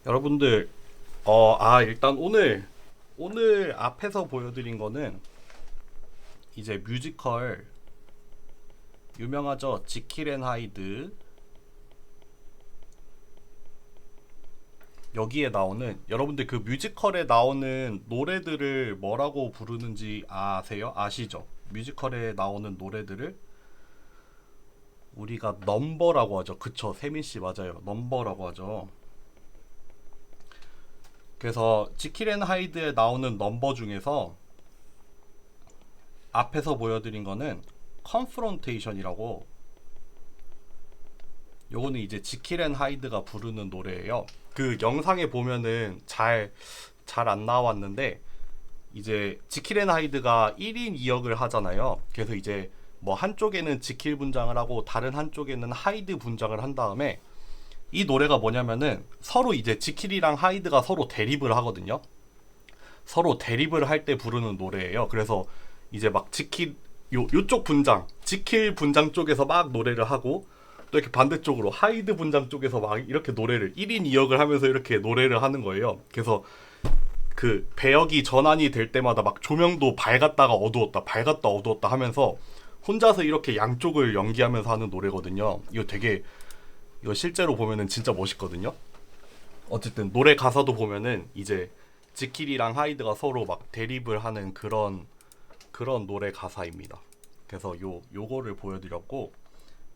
여러분들, 일단 오늘 앞에서 보여드린 거는 이제 뮤지컬 유명하죠? 지킬 앤 하이드. 여기에 나오는, 여러분들 그 뮤지컬에 나오는 노래들을 뭐라고 부르는지 아세요? 아시죠? 뮤지컬에 나오는 노래들을 우리가 넘버라고 하죠. 그쵸? 세민 씨 맞아요. 넘버라고 하죠. 그래서 지킬 앤 하이드에 나오는 넘버 중에서 앞에서 보여드린 거는 컨프론테이션이라고, 요거는 이제 지킬 앤 하이드가 부르는 노래예요. 그 영상에 보면은 잘 안 나왔는데, 이제 지킬 앤 하이드가 1인 2역을 하잖아요. 그래서 이제 뭐 한쪽에는 지킬 분장을 하고 다른 한쪽에는 하이드 분장을 한 다음에, 이 노래가 뭐냐면은 서로 이제 지킬이랑 하이드가 서로 대립을 하거든요. 서로 대립을 할 때 부르는 노래예요. 그래서 이제 막 요쪽 분장, 지킬 분장 쪽에서 막 노래를 하고, 또 이렇게 반대쪽으로 하이드 분장 쪽에서 막 이렇게 노래를 1인 2역을 하면서 이렇게 노래를 하는 거예요. 그래서 그 배역이 전환이 될 때마다 막 조명도 밝았다가 어두웠다, 밝았다 어두웠다 하면서 혼자서 이렇게 양쪽을 연기하면서 하는 노래거든요. 이거 실제로 보면은 진짜 멋있거든요. 어쨌든 노래 가사도 보면은 이제 지킬이랑 하이드가 서로 막 대립을 하는 그런 노래 가사입니다. 그래서 요거를 보여드렸고,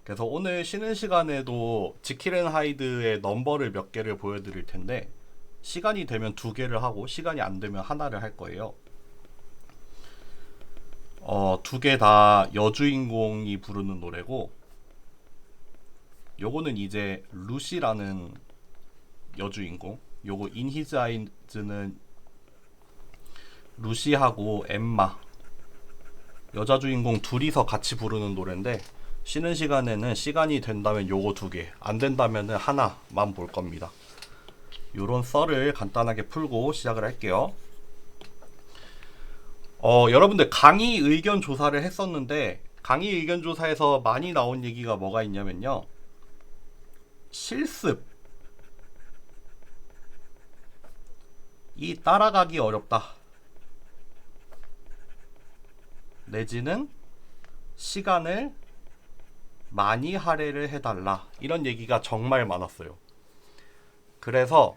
그래서 오늘 쉬는 시간에도 지킬 앤 하이드의 넘버를 몇 개를 보여드릴 텐데, 시간이 되면 두 개를 하고 시간이 안 되면 하나를 할 거예요. 두 개 다 여주인공이 부르는 노래고, 요거는 이제 루시라는 여주인공, 요거 인 히즈 아이즈는 루시하고 엠마, 여자 주인공 둘이서 같이 부르는 노래인데, 쉬는 시간에는 시간이 된다면 요거 두 개, 안 된다면은 하나만 볼 겁니다. 요런 썰을 간단하게 풀고 시작을 할게요. 여러분들 강의 의견 조사를 했었는데, 강의 의견 조사에서 많이 나온 얘기가 뭐가 있냐면요, 실습, 이 따라가기 어렵다, 내지는 시간을 많이 할애를 해달라, 이런 얘기가 정말 많았어요. 그래서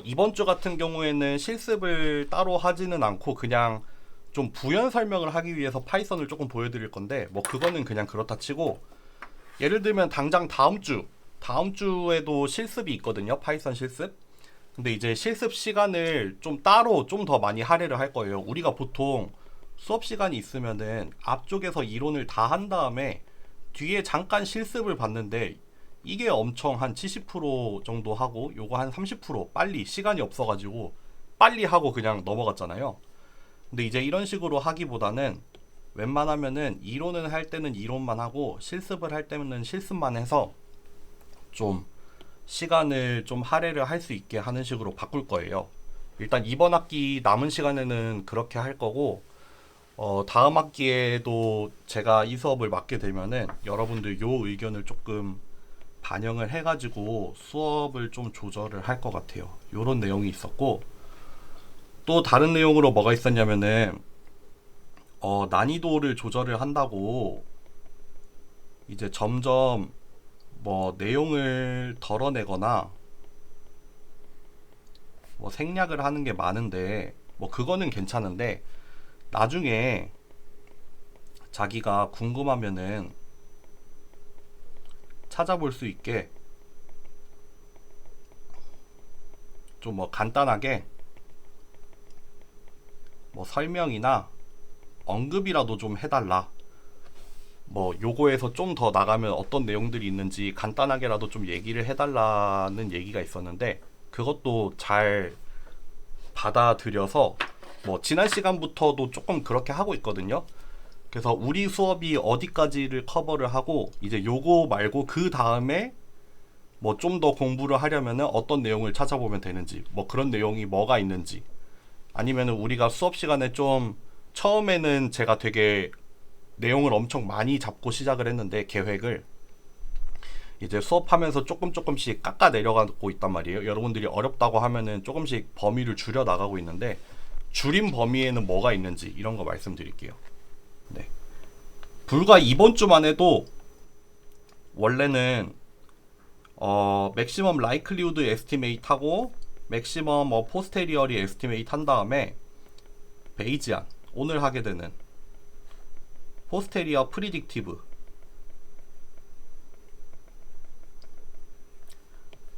이번 주 같은 경우에는 실습을 따로 하지는 않고 그냥 좀 부연 설명을 하기 위해서 파이썬을 조금 보여드릴 건데, 뭐 그거는 그냥 그렇다 치고, 예를 들면 당장 다음 주에도 실습이 있거든요. 파이썬 실습. 근데 이제 실습 시간을 좀 따로 좀 더 많이 할애를 할 거예요. 우리가 보통 수업 시간이 있으면은 앞쪽에서 이론을 다 한 다음에 뒤에 잠깐 실습을 봤는데, 이게 엄청 한 70% 정도 하고 요거 한 30% 빨리, 시간이 없어가지고 빨리 하고 그냥 넘어갔잖아요. 근데 이제 이런 식으로 하기보다는 웬만하면은 이론을 할 때는 이론만 하고 실습을 할 때는 실습만 해서 좀 시간을 좀 할애를 할 수 있게 하는 식으로 바꿀 거예요. 일단 이번 학기 남은 시간에는 그렇게 할 거고, 다음 학기에도 제가 이 수업을 맡게 되면은 여러분들 요 의견을 조금 반영을 해가지고 수업을 좀 조절을 할 것 같아요. 요런 내용이 있었고, 또 다른 내용으로 뭐가 있었냐면은 난이도를 조절을 한다고 이제 점점 뭐 내용을 덜어내거나 뭐 생략을 하는 게 많은데, 뭐 그거는 괜찮은데 나중에 자기가 궁금하면은 찾아볼 수 있게 좀 뭐 간단하게 뭐 설명이나 언급이라도 좀 해달라, 뭐 요거에서 좀 더 나가면 어떤 내용들이 있는지 간단하게라도 좀 얘기를 해달라는 얘기가 있었는데, 그것도 잘 받아들여서 뭐 지난 시간부터도 조금 그렇게 하고 있거든요. 그래서 우리 수업이 어디까지를 커버를 하고, 이제 요거 말고 그 다음에 뭐 좀 더 공부를 하려면은 어떤 내용을 찾아보면 되는지, 뭐 그런 내용이 뭐가 있는지, 아니면은 우리가 수업 시간에 좀 처음에는 제가 되게 내용을 엄청 많이 잡고 시작을 했는데, 계획을 이제 수업하면서 조금씩 깎아 내려가고 있단 말이에요. 여러분들이 어렵다고 하면은 조금씩 범위를 줄여 나가고 있는데, 줄인 범위에는 뭐가 있는지 이런 거 말씀드릴게요. 네. 불과 이번 주만 해도 원래는 맥시멈 라이클리우드 에스티메이트 하고 맥시멈 포스테리어리 에스티메이트 한 다음에 베이지안, 오늘 하게 되는 포스테리어 프리딕티브,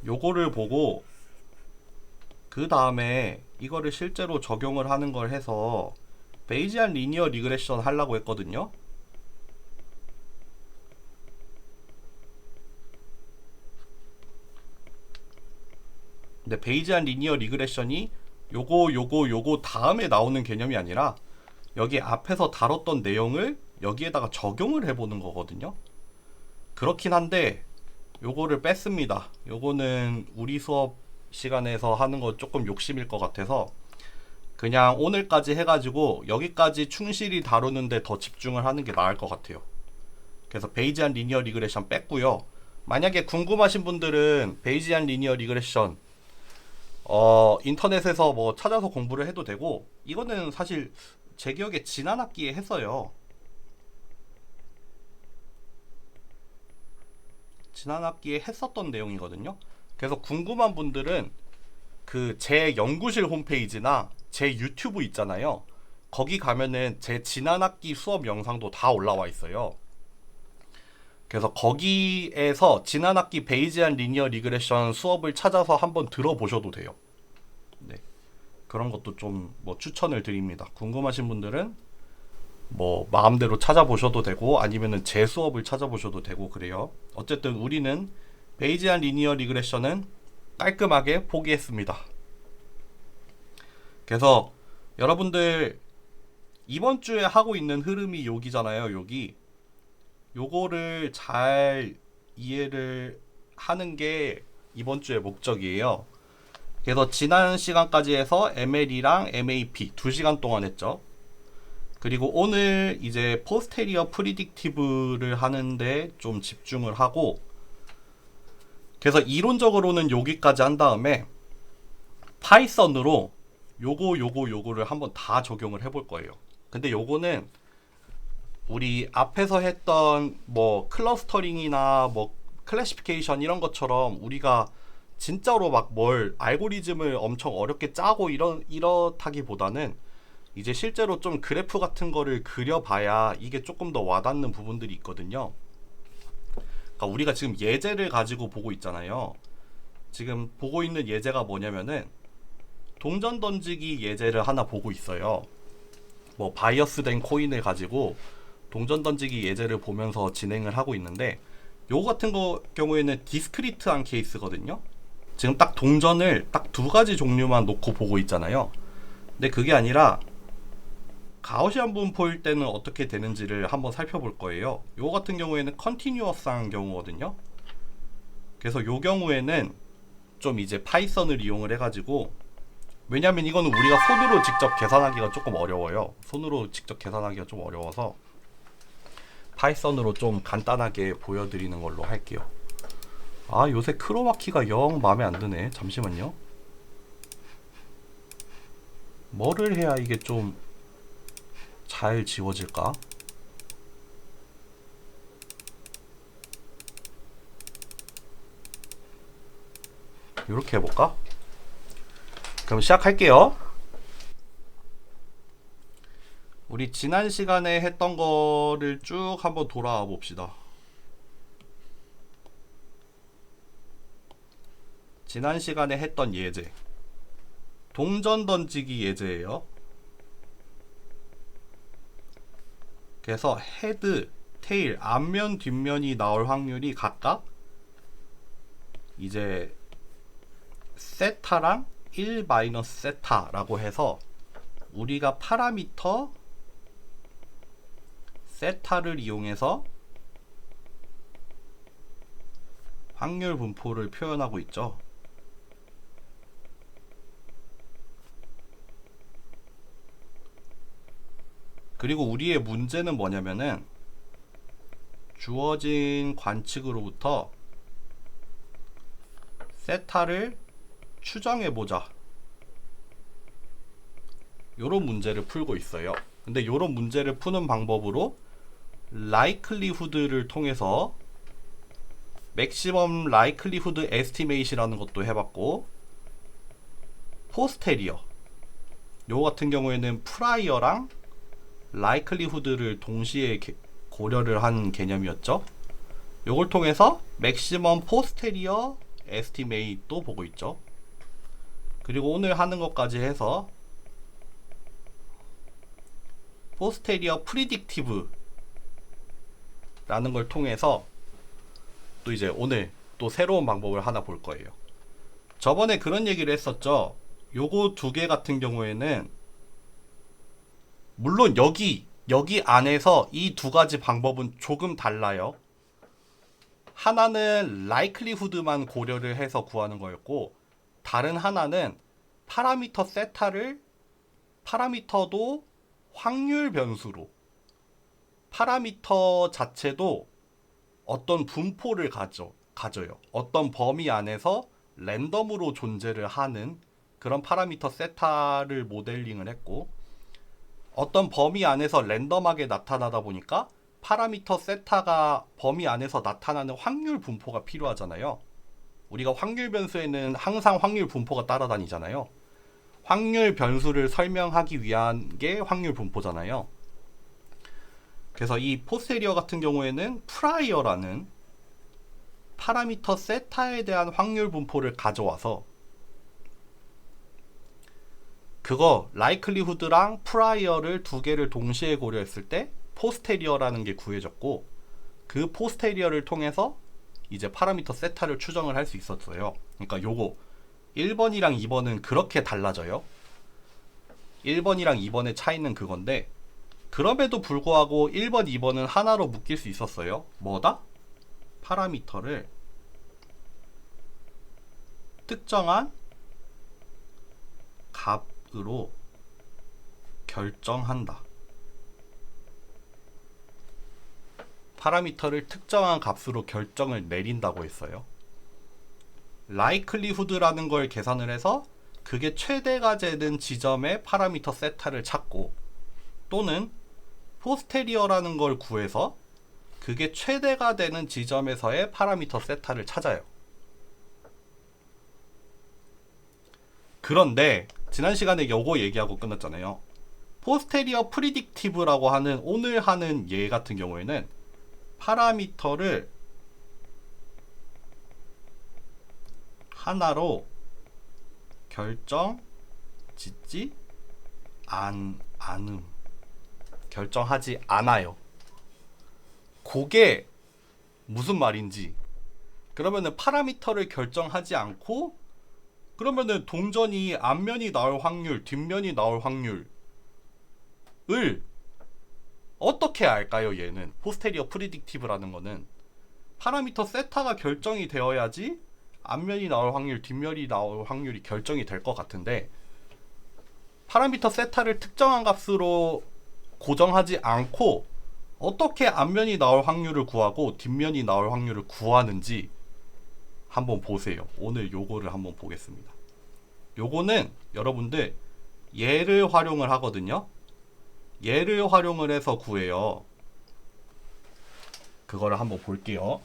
요거를 보고 그 다음에 이거를 실제로 적용을 하는 걸 해서 베이지안 리니어 리그레션 하려고 했거든요. 근데 베이지안 리니어 리그레션이 요거 다음에 나오는 개념이 아니라 여기 앞에서 다뤘던 내용을 여기에다가 적용을 해보는 거거든요. 그렇긴 한데 요거를 뺐습니다. 요거는 우리 수업 시간에서 하는 거 조금 욕심일 것 같아서 그냥 오늘까지 해가지고 여기까지 충실히 다루는데 더 집중을 하는 게 나을 것 같아요. 그래서 베이지안 리니어 리그레션 뺐고요. 만약에 궁금하신 분들은 베이지안 리니어 리그레션 인터넷에서 뭐 찾아서 공부를 해도 되고, 이거는 사실 제 기억에 지난 학기에 했어요. 지난 학기에 했었던 내용이거든요. 그래서 궁금한 분들은 그 제 연구실 홈페이지나 제 유튜브 있잖아요. 거기 가면은 제 지난 학기 수업 영상도 다 올라와 있어요. 그래서 거기에서 지난 학기 베이지안 리니어 리그레션 수업을 찾아서 한번 들어보셔도 돼요. 네. 그런 것도 좀 뭐 추천을 드립니다. 궁금하신 분들은 뭐 마음대로 찾아보셔도 되고 아니면은 제 수업을 찾아보셔도 되고 그래요. 어쨌든 우리는 베이지안 리니어 리그레션은 깔끔하게 포기했습니다. 그래서 여러분들 이번 주에 하고 있는 흐름이 여기잖아요. 여기 요거를 잘 이해를 하는 게 이번 주의 목적이에요. 그래서 지난 시간까지 해서 ML이랑 MAP 2시간 동안 했죠. 그리고 오늘 이제 포스테리어 프리딕티브를 하는데 좀 집중을 하고, 그래서 이론적으로는 여기까지 한 다음에 파이썬으로 요거를 한번 다 적용을 해볼 거예요. 근데 요거는 우리 앞에서 했던 뭐 클러스터링이나 뭐 클래시피케이션 이런 것처럼 우리가 진짜로 막 뭘 알고리즘을 엄청 어렵게 짜고 이렇다기보다는 이제 실제로 좀 그래프 같은 거를 그려봐야 이게 조금 더 와닿는 부분들이 있거든요. 그러니까 우리가 지금 예제를 가지고 보고 있잖아요. 지금 보고 있는 예제가 뭐냐면은 동전 던지기 예제를 하나 보고 있어요. 뭐 바이어스된 코인을 가지고 동전 던지기 예제를 보면서 진행을 하고 있는데, 요 같은 경우에는 디스크리트한 케이스거든요. 지금 딱 동전을 딱 두 가지 종류만 놓고 보고 있잖아요. 근데 그게 아니라 가우시안 분포일 때는 어떻게 되는지를 한번 살펴볼 거예요. 요 같은 경우에는 컨티뉴어스한 경우거든요. 그래서 요 경우에는 좀 이제 파이썬을 이용을 해가지고, 왜냐면 이거는 우리가 손으로 직접 계산하기가 조금 어려워요. 손으로 직접 계산하기가 좀 어려워서 파이썬으로 좀 간단하게 보여드리는 걸로 할게요. 아, 요새 크로마키가 영 마음에 안 드네. 잠시만요. 뭐를 해야 이게 좀 잘 지워질까? 이렇게 해볼까? 그럼 시작할게요. 우리 지난 시간에 했던 거를 쭉 한번 돌아와 봅시다. 지난 시간에 했던 예제, 동전 던지기 예제예요. 그래서 헤드, 테일, 앞면, 뒷면이 나올 확률이 각각 이제 세타랑 1 마이너스 세타라고 해서 우리가 파라미터 세타를 이용해서 확률 분포를 표현하고 있죠. 그리고 우리의 문제는 뭐냐면은 주어진 관측으로부터 세타를 추정해보자. 요런 문제를 풀고 있어요. 근데 요런 문제를 푸는 방법으로 likelihood를 통해서 maximum likelihood estimate이라는 것도 해봤고, posterior 요 같은 경우에는 prior랑 likelihood를 동시에 고려를 한 개념이었죠. 요걸 통해서 maximum posterior estimate도 보고 있죠. 그리고 오늘 하는 것까지 해서 posterior predictive 라는 걸 통해서 또 이제 오늘 또 새로운 방법을 하나 볼 거예요. 저번에 그런 얘기를 했었죠. 요거 두 개 같은 경우에는 물론 여기 안에서 이 두 가지 방법은 조금 달라요. 하나는 likelihood만 고려를 해서 구하는 거였고, 다른 하나는 파라미터 세타를 파라미터도 확률 변수로, 파라미터 자체도 어떤 분포를 가져요. 어떤 범위 안에서 랜덤으로 존재를 하는 그런 파라미터 세타를 모델링을 했고, 어떤 범위 안에서 랜덤하게 나타나다 보니까 파라미터 세타가 범위 안에서 나타나는 확률 분포가 필요하잖아요. 우리가 확률 변수에는 항상 확률 분포가 따라다니잖아요. 확률 변수를 설명하기 위한 게 확률 분포잖아요. 그래서 이 포스테리어 같은 경우에는 프라이어라는 파라미터 세타에 대한 확률 분포를 가져와서 그거 likelihood랑 prior를 두 개를 동시에 고려했을 때 posterior라는 게 구해졌고, 그 posterior를 통해서 이제 파라미터 세타를 추정을 할 수 있었어요. 그러니까 요거 1번이랑 2번은 그렇게 달라져요. 1번이랑 2번의 차이는 그건데, 그럼에도 불구하고 1번, 2번은 하나로 묶일 수 있었어요. 뭐다? 파라미터를 특정한 값으로 결정한다. 파라미터를 특정한 값으로 결정을 내린다고 했어요. likelihood라는 걸 계산을 해서 그게 최대가 되는 지점의 파라미터 세타를 찾고, 또는 posterior라는 걸 구해서 그게 최대가 되는 지점에서의 파라미터 세타를 찾아요. 그런데 지난 시간에 요거 얘기하고 끝났잖아요. posterior predictive라고 하는 오늘 하는 예 같은 경우에는 파라미터를 하나로 결정 짓지 않음. 결정하지 않아요. 그게 무슨 말인지. 그러면은 파라미터를 결정하지 않고, 그러면은 동전이 앞면이 나올 확률, 뒷면이 나올 확률을 어떻게 알까요? 얘는 포스테리어 프리딕티브라는 거는 파라미터 세타가 결정이 되어야지 앞면이 나올 확률, 뒷면이 나올 확률이 결정이 될 것 같은데, 파라미터 세타를 특정한 값으로 고정하지 않고 어떻게 앞면이 나올 확률을 구하고 뒷면이 나올 확률을 구하는지 한번 보세요. 오늘 요거를 한번 보겠습니다. 요거는 여러분들 예를 활용을 하거든요. 예를 활용을 해서 구해요. 그거를 한번 볼게요.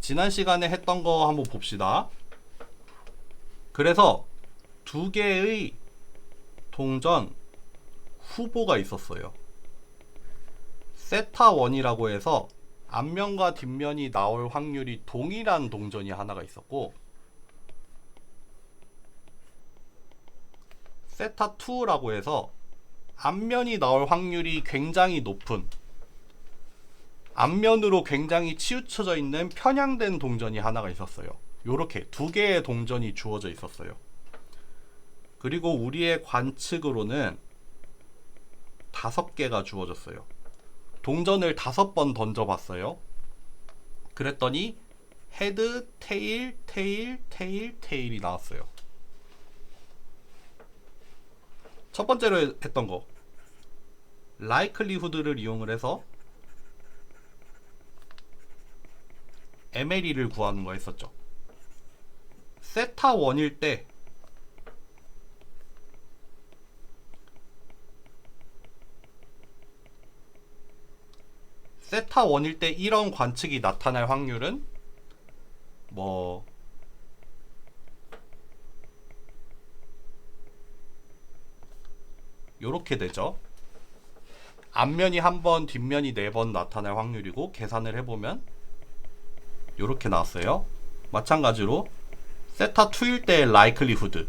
지난 시간에 했던 거 한번 봅시다. 그래서 두 개의 동전 후보가 있었어요. 세타1이라고 해서 앞면과 뒷면이 나올 확률이 동일한 동전이 하나가 있었고, 세타2라고 해서 앞면이 나올 확률이 굉장히 높은, 앞면으로 굉장히 치우쳐져 있는 편향된 동전이 하나가 있었어요. 요렇게 두 개의 동전이 주어져 있었어요. 그리고 우리의 관측으로는 5개가 주어졌어요. 동전을 5번 던져봤어요. 그랬더니 헤드, 테일, 테일, 테일, 테일이 나왔어요. 첫 번째로 했던 거, likelihood를 이용을 해서 MLE를 구하는 거 했었죠. 세타 1일 때 세타 1일 때 이런 관측이 나타날 확률은 뭐 요렇게 되죠. 앞면이 한 번, 뒷면이 4번 나타날 확률이고 계산을 해보면 요렇게 나왔어요. 마찬가지로 세타 2일 때의 likelihood,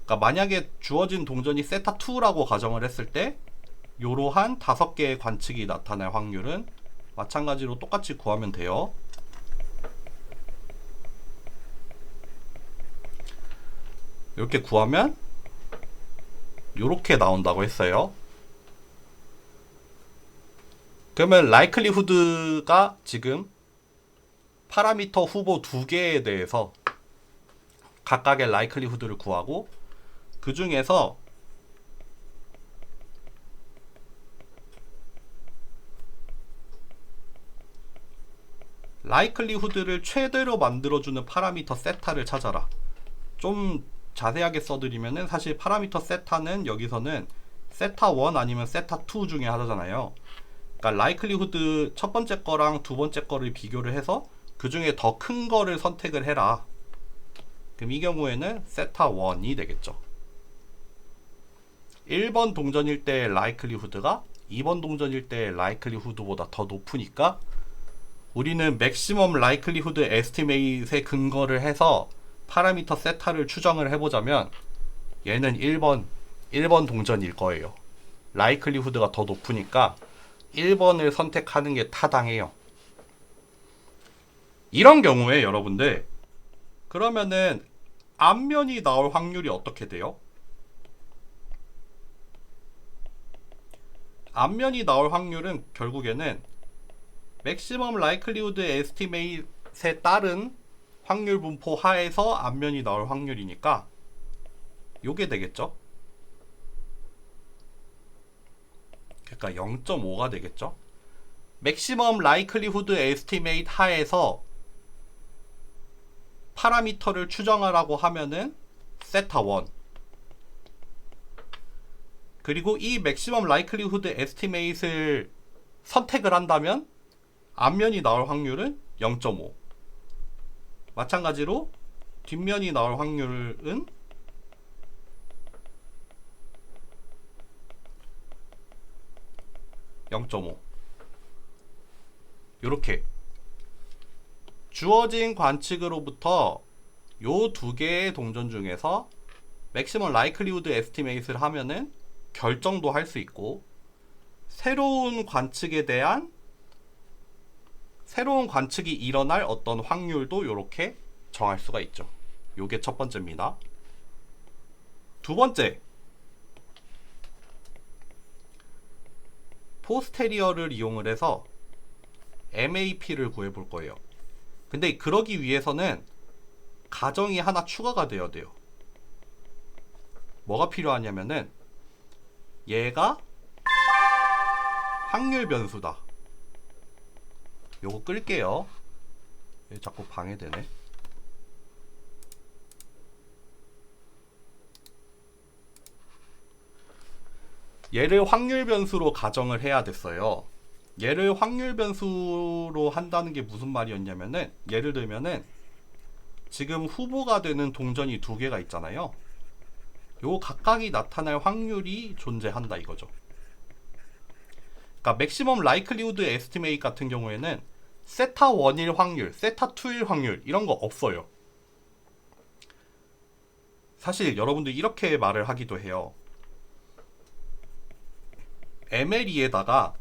그러니까 만약에 주어진 동전이 세타 2라고 가정을 했을 때 요러한 5개의 관측이 나타날 확률은 마찬가지로 똑같이 구하면 돼요. 이렇게 구하면 요렇게 나온다고 했어요. 그러면 likelihood가 지금 파라미터 후보 2개에 대해서 각각의 likelihood를 구하고 그 중에서 likelihood를 최대로 만들어주는 파라미터 세타를 찾아라. 좀 자세하게 써드리면은 사실 파라미터 세타는 여기서는 세타 1 아니면 세타 2 중에 하나잖아요. 그러니까 likelihood 첫 번째 거랑 두 번째 거를 비교를 해서 그 중에 더 큰 거를 선택을 해라. 그럼 이 경우에는 세타 1이 되겠죠. 1번 동전일 때 likelihood가 2번 동전일 때 likelihood보다 더 높으니까 우리는 maximum likelihood estimate에 근거를 해서 파라미터 세타를 추정을 해보자면 얘는 1번 동전일 거예요. likelihood가 더 높으니까 1번을 선택하는 게 타당해요. 이런 경우에 여러분들 그러면은 앞면이 나올 확률이 어떻게 돼요? 앞면이 나올 확률은 결국에는 maximum likelihood estimate에 따른 확률 분포 하에서 앞면이 나올 확률이니까 요게 되겠죠. 그러니까 0.5가 되겠죠. maximum likelihood estimate 하에서 파라미터를 추정하라고 하면은 세타 1, 그리고 이 maximum likelihood estimate을 선택을 한다면 앞면이 나올 확률은 0.5, 마찬가지로 뒷면이 나올 확률은 0.5. 요렇게 주어진 관측으로부터 요 두 개의 동전 중에서 maximum likelihood estimate를 하면은 결정도 할 수 있고 새로운 관측에 대한 새로운 관측이 일어날 어떤 확률도 요렇게 정할 수가 있죠. 요게 첫 번째입니다. 두 번째, 포스테리어를 이용을 해서 MAP를 구해볼 거예요. 근데 그러기 위해서는 가정이 하나 추가가 되어야 돼요. 뭐가 필요하냐면은 얘가 확률 변수다. 요거 끌게요. 얘 자꾸 방해되네. 얘를 확률 변수로 가정을 해야 됐어요. 얘를 확률 변수로 한다는 게 무슨 말이었냐면은 예를 들면은 지금 후보가 되는 동전이 두 개가 있잖아요. 요 각각이 나타날 확률이 존재한다 이거죠. 그러니까 maximum likelihood estimate 같은 경우에는 세타 1일 확률, 세타 2일 확률 이런 거 없어요. 사실 여러분들 이렇게 말을 하기도 해요. MLE에다가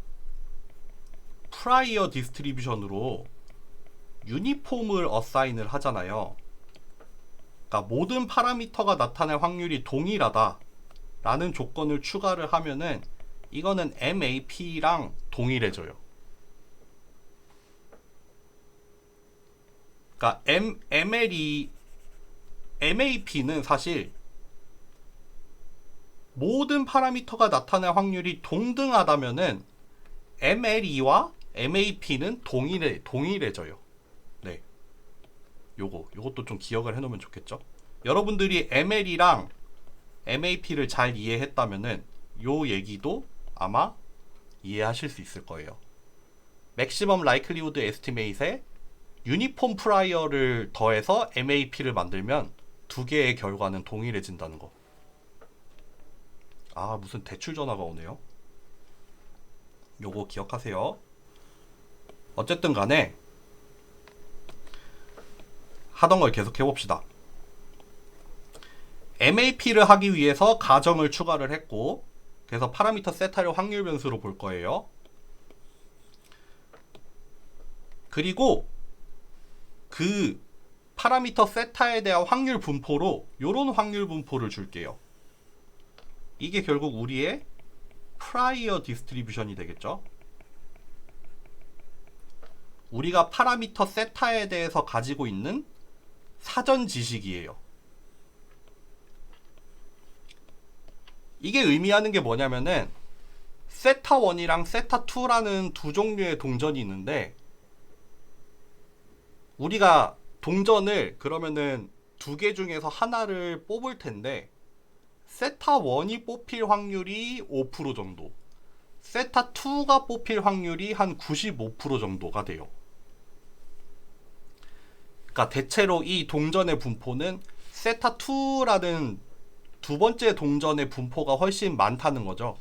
프라이어 디스트리뷰션으로 유니폼을 어사인을 하잖아요. 그러니까 모든 파라미터가 나타날 확률이 동일하다 라는 조건을 추가를 하면은 이거는 MAP랑 동일해져요. 그러니까 MAP는 사실 모든 파라미터가 나타날 확률이 동등하다면은 MLE와 MAP는 동일해져요. 네. 요것도 좀 기억을 해놓으면 좋겠죠. 여러분들이 ML이랑 MAP를 잘 이해했다면은 요 얘기도 아마 이해하실 수 있을 거예요. 맥시멈 라이클리후드 에스티메이트에 유니폼 프라이어를 더해서 MAP를 만들면 두 개의 결과는 동일해진다는 거. 아, 무슨 대출 전화가 오네요. 요거 기억하세요. 어쨌든 간에 하던 걸 계속 해봅시다. MAP를 하기 위해서 가정을 추가를 했고, 그래서 파라미터 세타를 확률 변수로 볼 거예요. 그리고 그 파라미터 세타에 대한 확률 분포로 요런 확률 분포를 줄게요. 이게 결국 우리의 프라이어 디스트리뷰션이 되겠죠. 우리가 파라미터 세타에 대해서 가지고 있는 사전 지식이에요. 이게 의미하는 게 뭐냐면은 세타1이랑 세타2라는 두 종류의 동전이 있는데, 우리가 동전을 그러면은 두 개 중에서 하나를 뽑을 텐데, 세타1이 뽑힐 확률이 5% 정도, 세타2가 뽑힐 확률이 한 95% 정도가 돼요. 그러니까 대체로 이 동전의 분포는 세타2라는 두 번째 동전의 분포가 훨씬 많다는 거죠.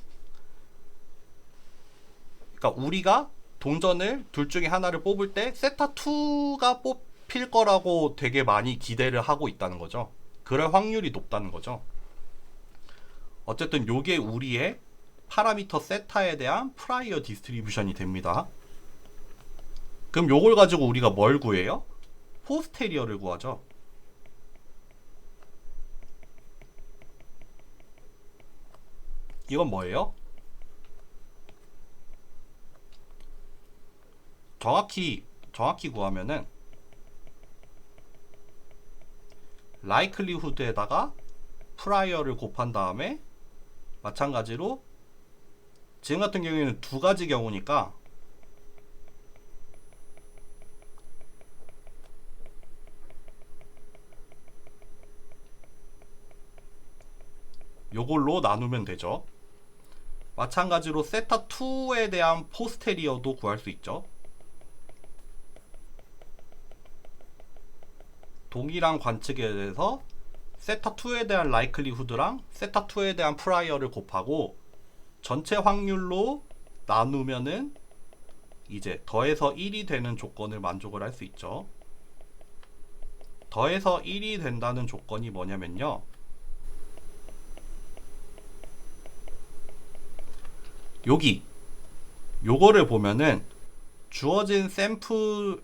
그러니까 우리가 동전을 둘 중에 하나를 뽑을 때 세타2가 뽑힐 거라고 되게 많이 기대를 하고 있다는 거죠. 그럴 확률이 높다는 거죠. 어쨌든 요게 우리의 파라미터 세타에 대한 프라이어 디스트리뷰션이 됩니다. 그럼 요걸 가지고 우리가 뭘 구해요? 포스테리어를 구하죠. 이건 뭐예요? 정확히 구하면은 likelihood에다가 프라이어를 곱한 다음에, 마찬가지로 지금 같은 경우에는 두 가지 경우니까 요걸로 나누면 되죠. 마찬가지로 세타2에 대한 포스테리어도 구할 수 있죠. 동일한 관측에 대해서 세타2에 대한 라이클리후드랑 세타2에 대한 프라이어를 곱하고 전체 확률로 나누면은 이제 더해서 1이 되는 조건을 만족을 할 수 있죠. 더해서 1이 된다는 조건이 뭐냐면요, 요거를 보면은 주어진 샘플,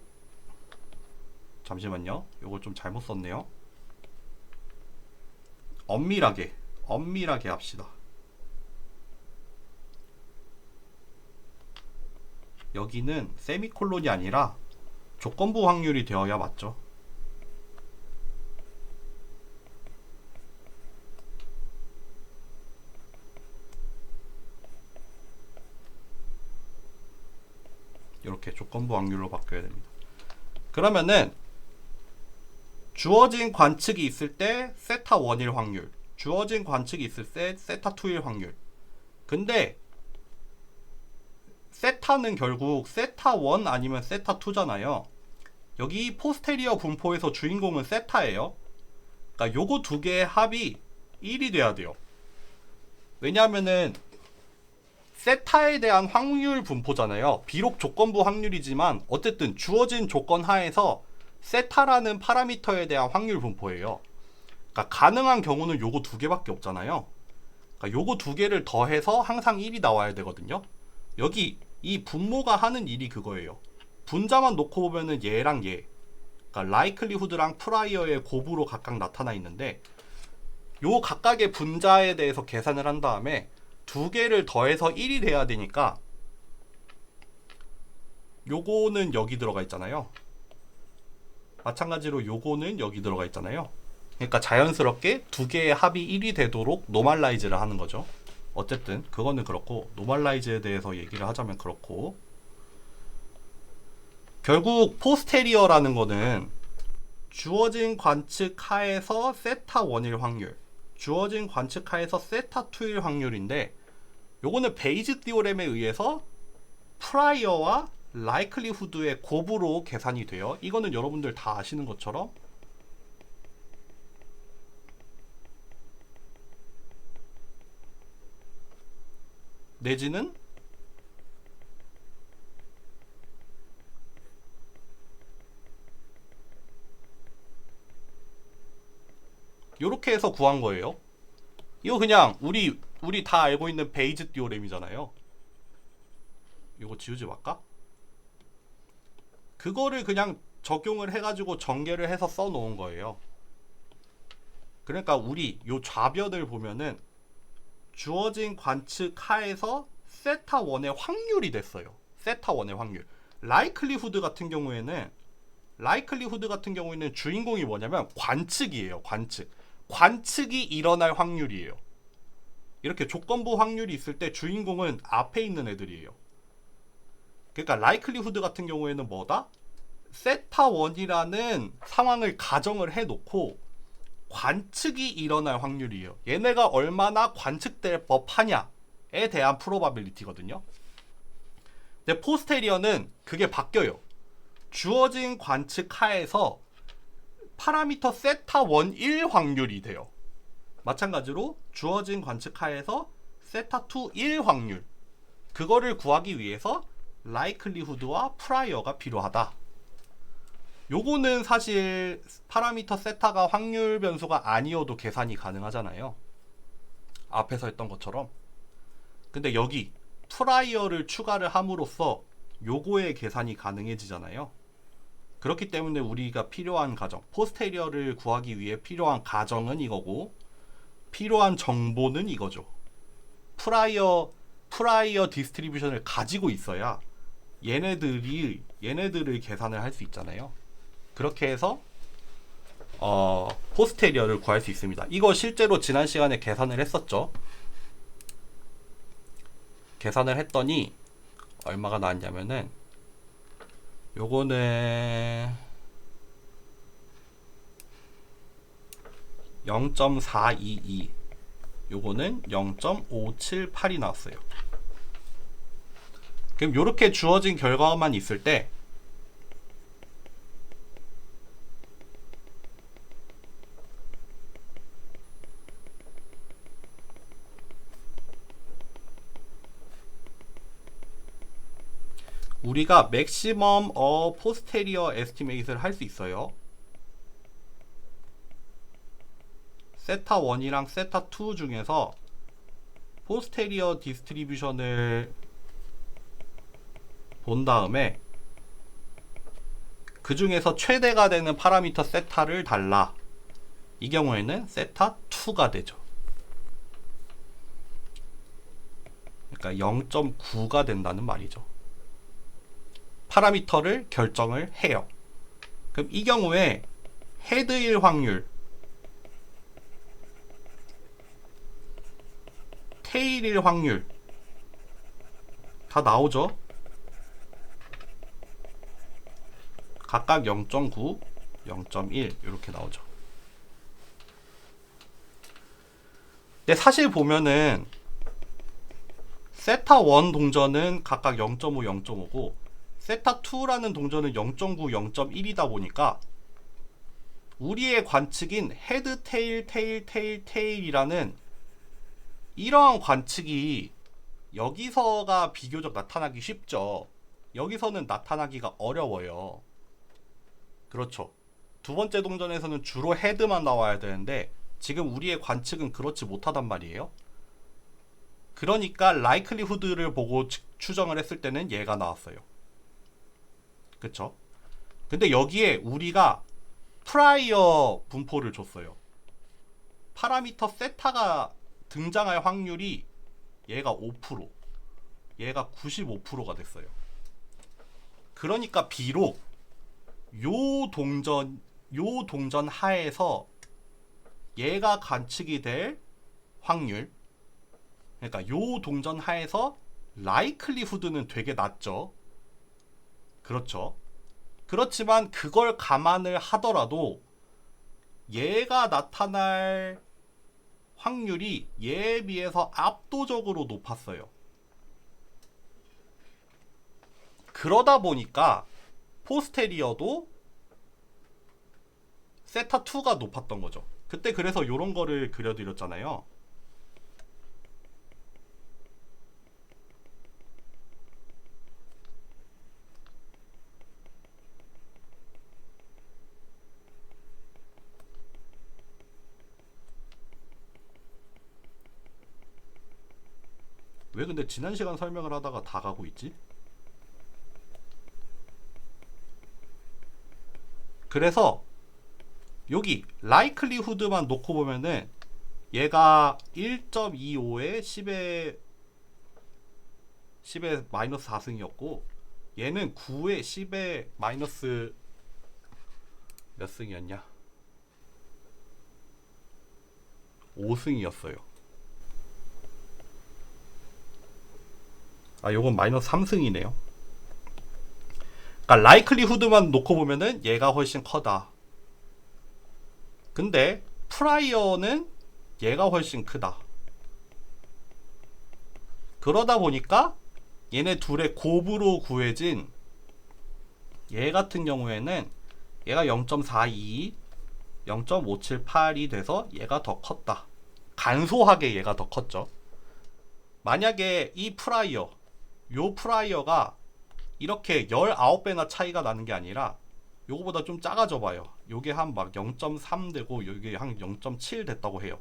잠시만요, 요거 좀 잘못 썼네요. 엄밀하게 합시다. 여기는 세미콜론이 아니라 조건부 확률이 되어야 맞죠. 이렇게 조건부 확률로 바뀌어야 됩니다. 그러면은 주어진 관측이 있을 때 세타1일 확률, 주어진 관측이 있을 때 세타2일 확률. 근데 세타는 결국 세타1 아니면 세타2잖아요. 여기 포스테리어 분포에서 주인공은 세타예요. 그러니까 요거 두 개의 합이 1이 돼야 돼요. 왜냐하면은 세타에 대한 확률 분포잖아요. 비록 조건부 확률이지만 어쨌든 주어진 조건 하에서 세타라는 파라미터에 대한 확률 분포예요. 그러니까 가능한 경우는 요거 두 개밖에 없잖아요. 그러니까 요거 두 개를 더해서 항상 1이 나와야 되거든요. 여기 이 분모가 하는 일이 그거예요. 분자만 놓고 보면은 얘랑 얘, 그러니까 라이클리후드랑 프라이어의 곱으로 각각 나타나 있는데, 요 각각의 분자에 대해서 계산을 한 다음에 두 개를 더해서 1이 돼야 되니까 요거는 여기 들어가 있잖아요. 마찬가지로 요거는 여기 들어가 있잖아요. 그러니까 자연스럽게 두 개의 합이 1이 되도록 노멀라이즈를 하는 거죠. 어쨌든 그거는 그렇고, 노멀라이즈에 대해서 얘기를 하자면 그렇고, 결국 포스테리어라는 거는 주어진 관측 하에서 세타 1일 확률, 주어진 관측 하에서 세타 2일 확률인데, 요거는 베이즈 디오렘에 의해서 프라이어와 라이클리후드의 곱으로 계산이 돼요. 이거는 여러분들 다 아시는 것처럼 내지는 요렇게 해서 구한 거예요. 이거 그냥 우리 다 알고 있는 베이즈 디오렘이잖아요. 이거 지우지 말까? 그거를 그냥 적용을 해가지고 전개를 해서 써놓은 거예요. 그러니까 우리 요 좌변을 보면은 주어진 관측 하에서 세타 1의 확률이 됐어요. 세타 1의 확률. 라이클리후드 같은 경우에는 주인공이 뭐냐면 관측이에요. 관측이 일어날 확률이에요. 이렇게 조건부 확률이 있을 때 주인공은 앞에 있는 애들이에요. 그러니까 라이클리후드 같은 경우에는 뭐다? 세타 1이라는 상황을 가정을 해놓고 관측이 일어날 확률이에요. 얘네가 얼마나 관측될 법하냐에 대한 프로바빌리티거든요. 근데 포스테리어는 그게 바뀌어요. 주어진 관측 하에서 파라미터 세타 1일 확률이 돼요. 마찬가지로 주어진 관측 하에서 세타 2일 확률, 그거를 구하기 위해서 라이클리후드와 프라이어가 필요하다. 요거는 사실 파라미터 세타가 확률 변수가 아니어도 계산이 가능하잖아요. 앞에서 했던 것처럼. 근데 여기 프라이어를 추가를 함으로써 요거의 계산이 가능해지잖아요. 그렇기 때문에 우리가 필요한 가정, 포스테리어를 구하기 위해 필요한 가정은 이거고, 필요한 정보는 이거죠. 프라이어 디스트리뷰션을 가지고 있어야 얘네들을 계산을 할 수 있잖아요. 그렇게 해서 포스테리어를 구할 수 있습니다. 이거 실제로 지난 시간에 계산을 했었죠. 계산을 했더니 얼마가 나왔냐면은 요거는 0.422, 요거는 0.578이 나왔어요. 그럼 요렇게 주어진 결과만 있을 때 우리가 맥시멈 포스테리어 에스티메이트를 할 수 있어요. 세타 1이랑 세타 2 중에서 포스테리어 디스트리뷰션을 본 다음에 그 중에서 최대가 되는 파라미터 세타를 달라. 이 경우에는 세타 2가 되죠. 그러니까 0.9가 된다는 말이죠. 파라미터를 결정을 해요. 그럼 이 경우에 헤드일 확률, 테일일 확률 다 나오죠. 각각 0.9, 0.1 이렇게 나오죠. 근데 사실 보면은 세타 1 동전은 각각 0.5, 0.5고 세타 2라는 동전은 0.9, 0.1이다 보니까 우리의 관측인 헤드, 테일이라는 이러한 관측이 여기서가 비교적 나타나기 쉽죠. 여기서는 나타나기가 어려워요. 그렇죠. 두 번째 동전에서는 주로 헤드만 나와야 되는데 지금 우리의 관측은 그렇지 못하단 말이에요. 그러니까 라이클리후드를 보고 추정을 했을 때는 얘가 나왔어요. 그쵸? 근데 여기에 우리가 프라이어 분포를 줬어요. 파라미터 세타가 등장할 확률이 얘가 5%, 얘가 95%가 됐어요. 그러니까 비록 요 동전 하에서 얘가 관측이 될 확률, 그러니까 요 동전 하에서 라이클리후드는 되게 낮죠. 그렇죠. 그렇지만 그걸 감안을 하더라도 얘가 나타날 확률이 얘에 비해서 압도적으로 높았어요. 그러다 보니까 포스테리어도 세타2가 높았던 거죠. 그때 그래서 이런 거를 그려드렸잖아요. 왜 근데 지난 시간 설명을 하다가 다 가고 있지? 그래서 여기 likelihood만 놓고 보면은 얘가 1.25에 10에 마이너스 4승이었고 얘는 9에 10에 마이너스 몇 승이었냐? 5승이었어요. 아, 요건 마이너스 3승이네요. 그러니까 likelihood만 놓고 보면은 얘가 훨씬 커다. 근데 프라이어는 얘가 훨씬 크다. 그러다 보니까 얘네 둘의 곱으로 구해진 얘 같은 경우에는 얘가 0.42, 0.578이 돼서 얘가 더 컸다. 간소하게 얘가 더 컸죠. 만약에 이 프라이어, 요 프라이어가 이렇게 19배나 차이가 나는 게 아니라 요거보다 좀 작아져 봐요. 요게 한 막 0.3 되고 요게 한 0.7 됐다고 해요.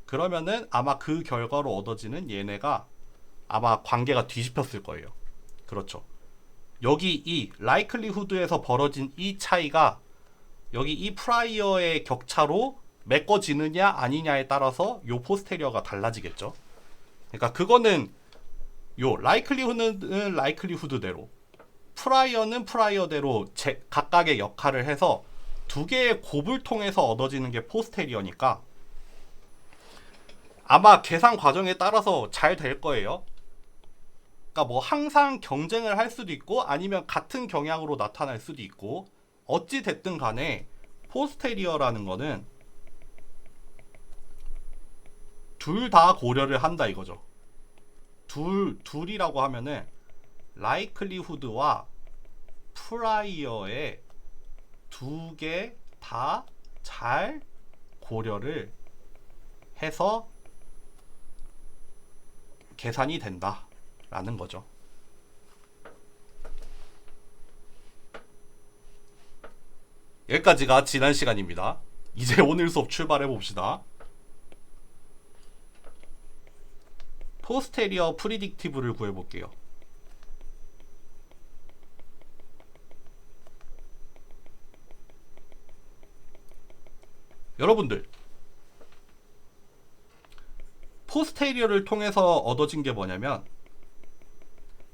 그러면은 아마 그 결과로 얻어지는 얘네가 아마 관계가 뒤집혔을 거예요. 그렇죠. 여기 이 likelihood에서 벌어진 이 차이가 여기 이 프라이어의 격차로 메꿔지느냐 아니냐에 따라서 요 포스테리어가 달라지겠죠. 그러니까 그거는 요 likelihood는 likelihood대로, 프라이어는 프라이어대로 각각의 역할을 해서 두 개의 곱을 통해서 얻어지는 게 포스테리어니까 아마 계산 과정에 따라서 잘 될 거예요. 그러니까 뭐 항상 경쟁을 할 수도 있고 아니면 같은 경향으로 나타날 수도 있고 어찌 됐든 간에 포스테리어라는 거는 둘 다 고려를 한다 이거죠. 둘이라고 하면은 likelihood와 프라이어의 두 개 다 잘 고려를 해서 계산이 된다 라는 거죠. 여기까지가 지난 시간입니다. 이제 오늘 수업 출발해 봅시다. 포스테리어 프리딕티브를 구해볼게요. 여러분들 포스테리어를 통해서 얻어진 게 뭐냐면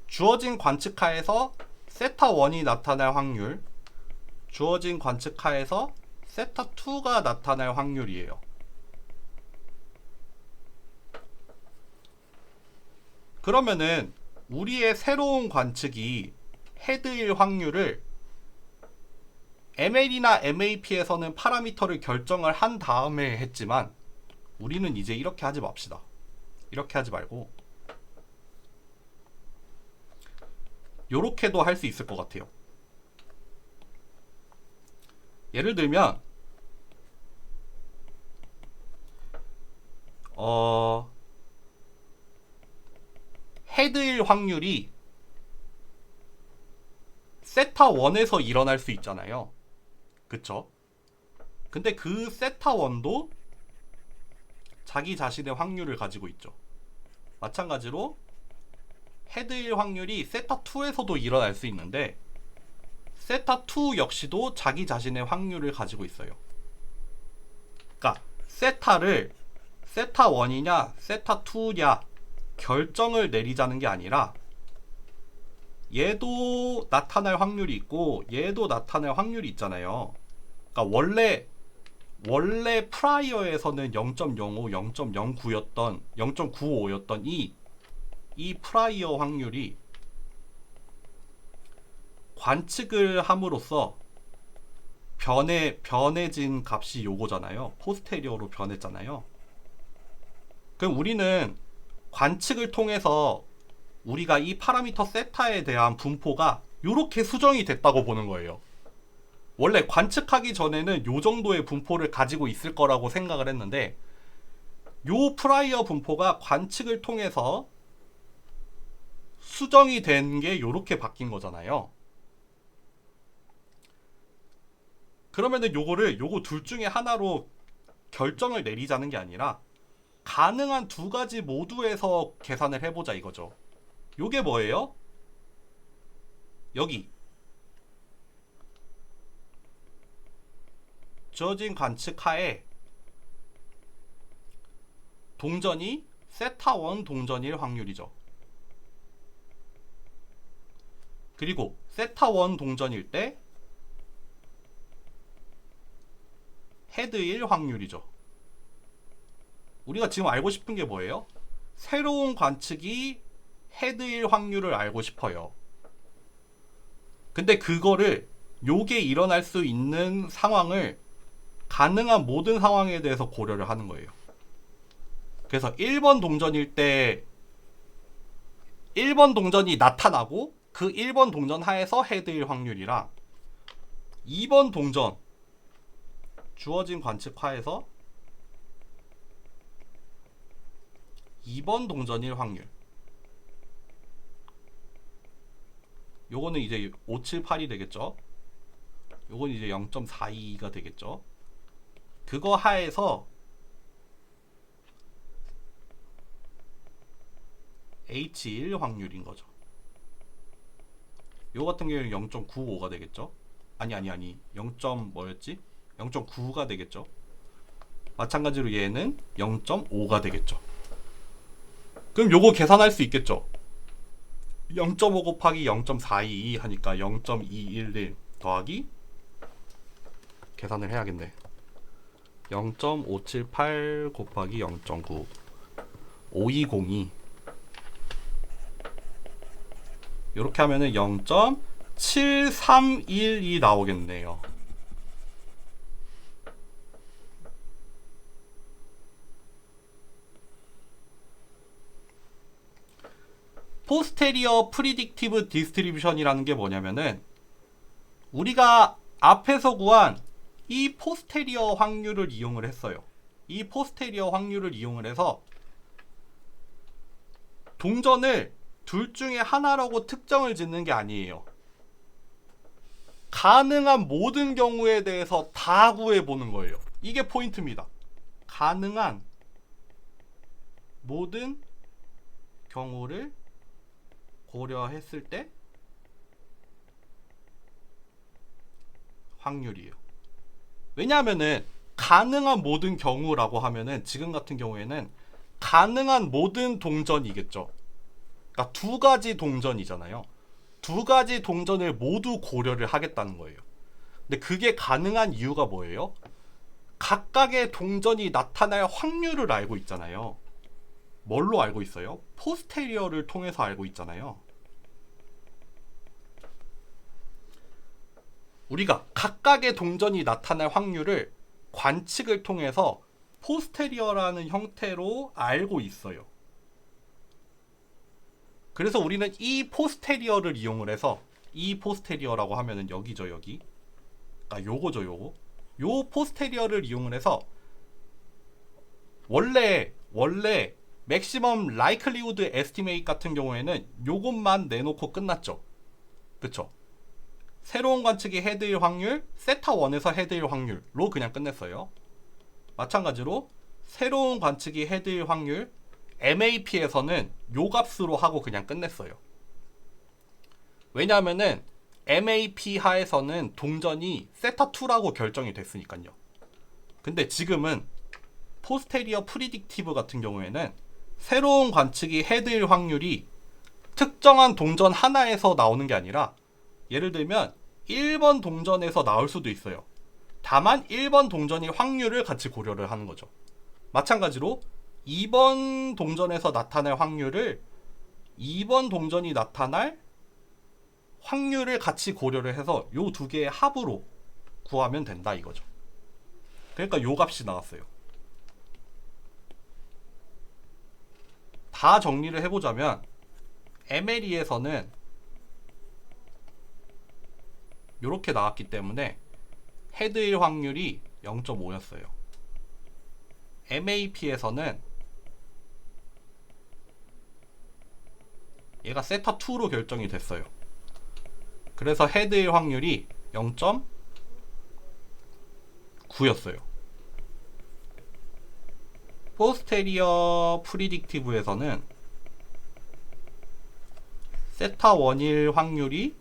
주어진 관측하에서 세타1이 나타날 확률, 주어진 관측하에서 세타2가 나타날 확률이에요. 그러면은 우리의 새로운 관측이 헤드일 확률을 ML이나 MAP에서는 파라미터를 결정을 한 다음에 했지만 우리는 이제 이렇게 하지 맙시다. 이렇게 하지 말고 요렇게도 할 수 있을 것 같아요. 예를 들면 헤드일 확률이 세타1에서 일어날 수 있잖아요. 그쵸? 근데 그 세타1도 자기 자신의 확률을 가지고 있죠. 마찬가지로 헤드일 확률이 세타2에서도 일어날 수 있는데 세타2 역시도 자기 자신의 확률을 가지고 있어요. 그러니까 세타를 세타1이냐 세타2냐 결정을 내리자는 게 아니라 얘도 나타날 확률이 있고 얘도 나타날 확률이 있잖아요. 그러니까 원래 프라이어에서는 0.05, 0.09였던 0.95였던 이 프라이어 확률이 관측을 함으로써 변해진 값이 요거잖아요. 포스테리어로 변했잖아요. 그럼 우리는 관측을 통해서 우리가 이 파라미터 세타에 대한 분포가 이렇게 수정이 됐다고 보는 거예요. 원래 관측하기 전에는 요 정도의 분포를 가지고 있을 거라고 생각을 했는데 요 프라이어 분포가 관측을 통해서 수정이 된 게 요렇게 바뀐 거잖아요. 그러면은 요거 둘 중에 하나로 결정을 내리자는 게 아니라 가능한 두 가지 모두에서 계산을 해보자 이거죠. 요게 뭐예요? 여기 주어진 관측 하에 동전이 세타1 동전일 확률이죠. 그리고 세타1 동전일 때 헤드일 확률이죠. 우리가 지금 알고 싶은 게 뭐예요? 새로운 관측이 헤드일 확률을 알고 싶어요. 근데 그거를 요게 일어날 수 있는 상황을 가능한 모든 상황에 대해서 고려를 하는 거예요. 그래서 1번 동전일 때 1번 동전이 나타나고 그 1번 동전 하에서 헤드일 확률이랑 2번 동전 주어진 관측 하에서 2번 동전일 확률, 요거는 이제 578이 되겠죠. 요건 이제 0.42가 되겠죠. 그거 하에서 H1 확률인 거죠. 요 같은 경우에는 0.95가 되겠죠. 아니 0. 뭐였지? 0.9가 되겠죠. 마찬가지로 얘는 0.5가 되겠죠. 그럼 요거 계산할 수 있겠죠. 0.5 곱하기 0.422 하니까 0.211 더하기 계산을 해야겠네. 0.578 곱하기 0.9 5202 이렇게 하면은 0.7312 나오겠네요. 포스테리어 프리딕티브 디스트리뷰션이라는 게 뭐냐면은 우리가 앞에서 구한 이 포스테리어 확률을 이용을 했어요. 이 포스테리어 확률을 이용을 해서 동전을 둘 중에 하나라고 특정을 짓는 게 아니에요. 가능한 모든 경우에 대해서 다 구해보는 거예요. 이게 포인트입니다. 가능한 모든 경우를 고려했을 때 확률이에요. 왜냐하면은 가능한 모든 경우라고 하면은 지금 같은 경우에는 가능한 모든 동전이겠죠. 그러니까 두 가지 동전이잖아요. 두 가지 동전을 모두 고려를 하겠다는 거예요. 근데 그게 가능한 이유가 뭐예요? 각각의 동전이 나타날 확률을 알고 있잖아요. 뭘로 알고 있어요? 포스테리어를 통해서 알고 있잖아요. 우리가 각각의 동전이 나타날 확률을 관측을 통해서 포스테리어라는 형태로 알고 있어요. 그래서 우리는 이 포스테리어를 이용을 해서, 이 포스테리어라고 하면은 여기죠, 여기. 그러니까 요거죠, 요거. 요 포스테리어를 이용을 해서 원래 맥시멈 라이클리우드 에스티메이트 같은 경우에는 요것만 내놓고 끝났죠. 그쵸? 새로운 관측이 헤드일 확률, 세타1에서 헤드일 확률로 그냥 끝냈어요. 마찬가지로 새로운 관측이 헤드일 확률, MAP에서는 요 값으로 하고 그냥 끝냈어요. 왜냐하면은 MAP 하에서는 동전이 세타2라고 결정이 됐으니까요. 근데 지금은 포스테리어 프리딕티브 같은 경우에는 새로운 관측이 헤드일 확률이 특정한 동전 하나에서 나오는 게 아니라 예를 들면 1번 동전에서 나올 수도 있어요. 다만 1번 동전이 확률을 같이 고려를 하는 거죠. 마찬가지로 2번 동전에서 나타날 확률을 2번 동전이 나타날 확률을 같이 고려를 해서 요 두 개의 합으로 구하면 된다 이거죠. 그러니까 요 값이 나왔어요. 다 정리를 해보자면 MLE에서는 요렇게 나왔기 때문에 헤드일 확률이 0.5였어요. MAP에서는 얘가 세타2로 결정이 됐어요. 그래서 헤드일 확률이 0.9였어요. 포스테리어 프리딕티브에서는 세타1일 확률이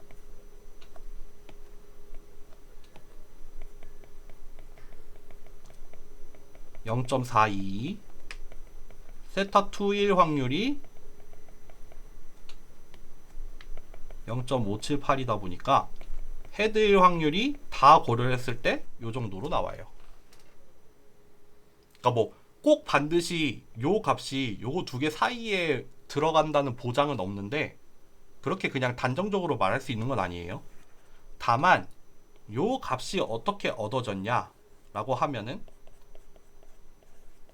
0.422, 세타2일 확률이 0.578이다 보니까 헤드일 확률이 다 고려했을 때 요 정도로 나와요. 그러니까 뭐 꼭 반드시 요 값이 요거 두 개 사이에 들어간다는 보장은 없는데 그렇게 그냥 단정적으로 말할 수 있는 건 아니에요. 다만 요 값이 어떻게 얻어졌냐 라고 하면은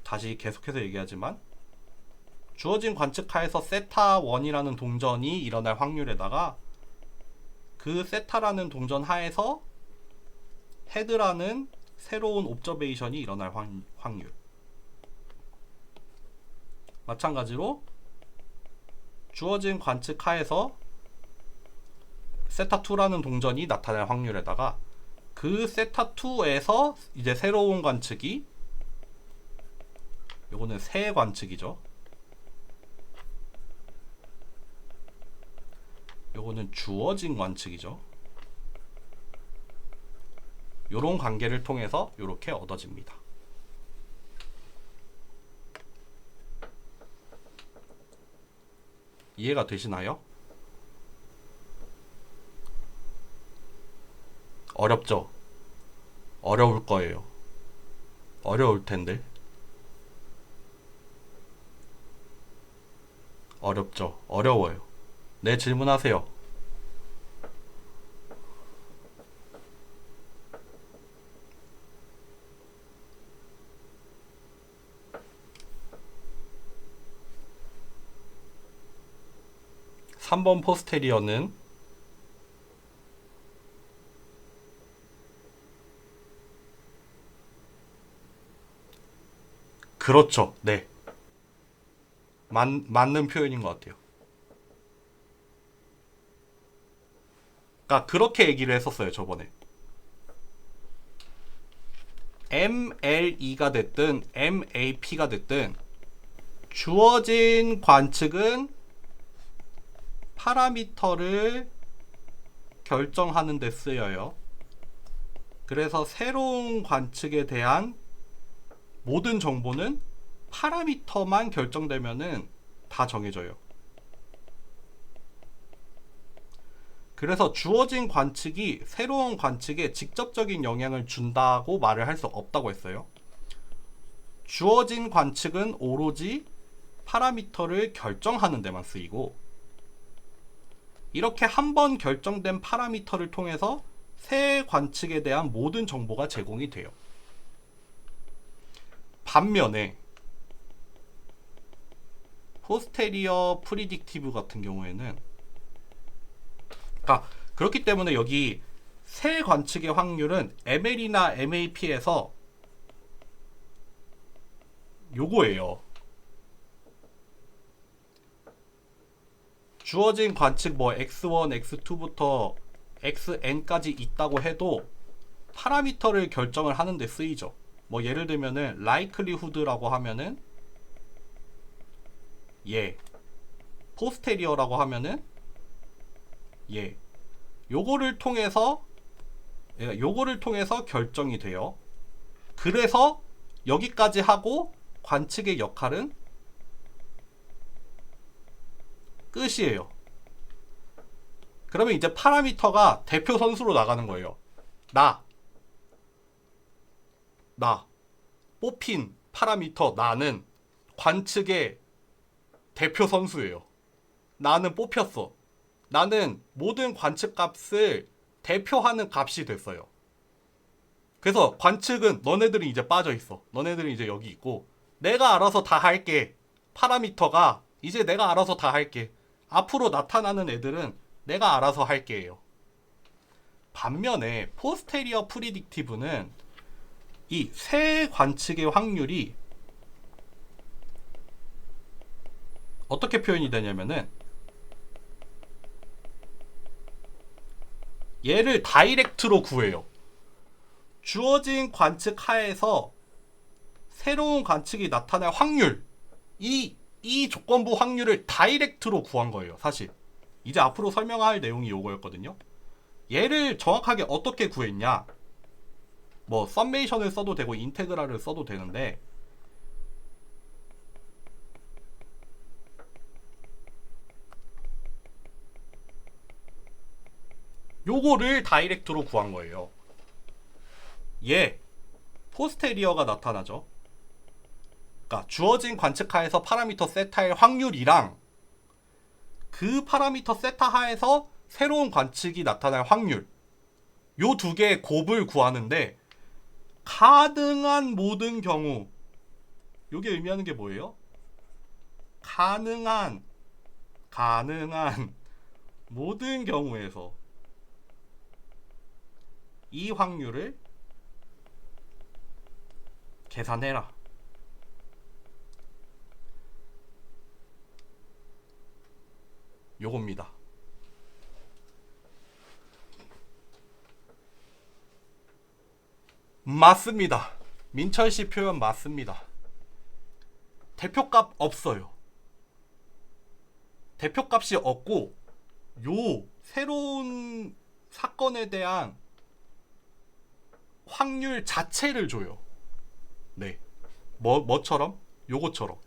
다시 계속해서 얘기하지만 주어진 관측하에서 세타1이라는 동전이 일어날 확률에다가 그 세타라는 동전 하에서 헤드라는 새로운 옵저베이션이 일어날 확률, 마찬가지로 주어진 관측하에서 세타2라는 동전이 나타날 확률에다가 그 세타2에서 이제 새로운 관측이, 요거는 새 관측이죠. 요거는 주어진 관측이죠. 요런 관계를 통해서 요렇게 얻어집니다. 이해가 되시나요? 어렵죠? 어려울 거예요. 어려울 텐데. 어렵죠? 어려워요. 네, 질문하세요. 삼 번 포스테리어는 그렇죠. 네. 맞는 표현인 것 같아요. 그러니까 그렇게 얘기를 했었어요, 저번에. MLE가 됐든 MAP가 됐든 주어진 관측은 파라미터를 결정하는 데 쓰여요. 그래서 새로운 관측에 대한 모든 정보는 파라미터만 결정되면은 다 정해져요. 그래서 주어진 관측이 새로운 관측에 직접적인 영향을 준다고 말을 할 수 없다고 했어요. 주어진 관측은 오로지 파라미터를 결정하는 데만 쓰이고, 이렇게 한 번 결정된 파라미터를 통해서 새 관측에 대한 모든 정보가 제공이 돼요. 반면에 포스테리어 프리딕티브 같은 경우에는, 그러니까 그렇기 때문에 여기 새 관측의 확률은 ML이나 MAP에서 요거예요. 주어진 관측 뭐 x1, x2부터 xn까지 있다고 해도 파라미터를 결정을 하는 데 쓰이죠. 뭐 예를 들면은 likelihood라고 하면은 예, posterior라고 하면은 예, 요거를 통해서 결정이 돼요. 그래서 여기까지 하고 관측의 역할은 끝이에요. 그러면 이제 파라미터가 대표 선수로 나가는 거예요. 나 뽑힌 파라미터 나는 관측의 대표 선수예요. 나는 뽑혔어. 나는 모든 관측값을 대표하는 값이 됐어요. 그래서 관측은 너네들은 이제 빠져 있어. 너네들은 이제 여기 있고 내가 알아서 다 할게. 파라미터가 이제 내가 알아서 다 할게. 앞으로 나타나는 애들은 내가 알아서 할게요. 반면에 포스테리어 프리딕티브는 이 세 관측의 확률이 어떻게 표현이 되냐면은 얘를 다이렉트로 구해요. 주어진 관측 하에서 새로운 관측이 나타날 확률, 이 조건부 확률을 다이렉트로 구한 거예요. 사실 이제 앞으로 설명할 내용이 요거였거든요. 얘를 정확하게 어떻게 구했냐, 뭐 썸메이션을 써도 되고 인테그랄을 써도 되는데 요거를 다이렉트로 구한 거예요. 얘 포스테리어가 나타나죠. 그러니까 주어진 관측하에서 파라미터 세타의 확률이랑 그 파라미터 세타 하에서 새로운 관측이 나타날 확률, 요 두 개의 곱을 구하는데 가능한 모든 경우, 요게 의미하는 게 뭐예요? 가능한 모든 경우에서 이 확률을 계산해라. 요겁니다. 맞습니다. 민철씨 표현 맞습니다. 대표값 없어요. 대표값이 없고 요 새로운 사건에 대한 확률 자체를 줘요. 네. 뭐처럼? 요거처럼.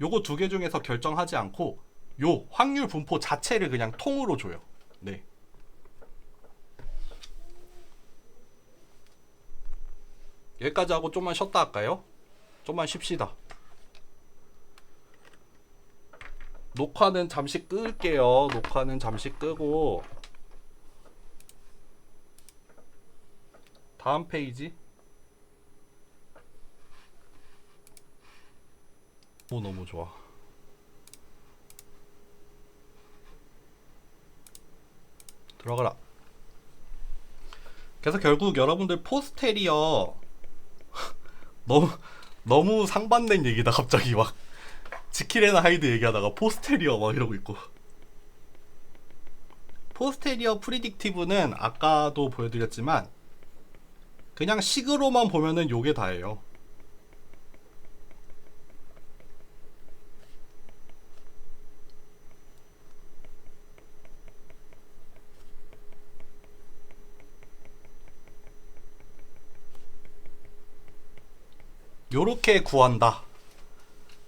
요거 두 개 중에서 결정하지 않고 요 확률 분포 자체를 그냥 통으로 줘요. 네. 여기까지 하고 좀만 쉬었다 할까요? 좀만 쉽시다. 녹화는 잠시 끌게요. 녹화는 잠시 끄고 다음 페이지. 오, 너무 좋아. 들어가라. 그래서 결국 여러분들 포스테리어 너무 상반된 얘기다. 갑자기 막 지킬앤 하이드 얘기하다가 포스테리어 막 이러고 있고. 포스테리어 프리딕티브는 아까도 보여드렸지만 그냥 식으로만 보면은 요게 다예요. 요렇게 구한다.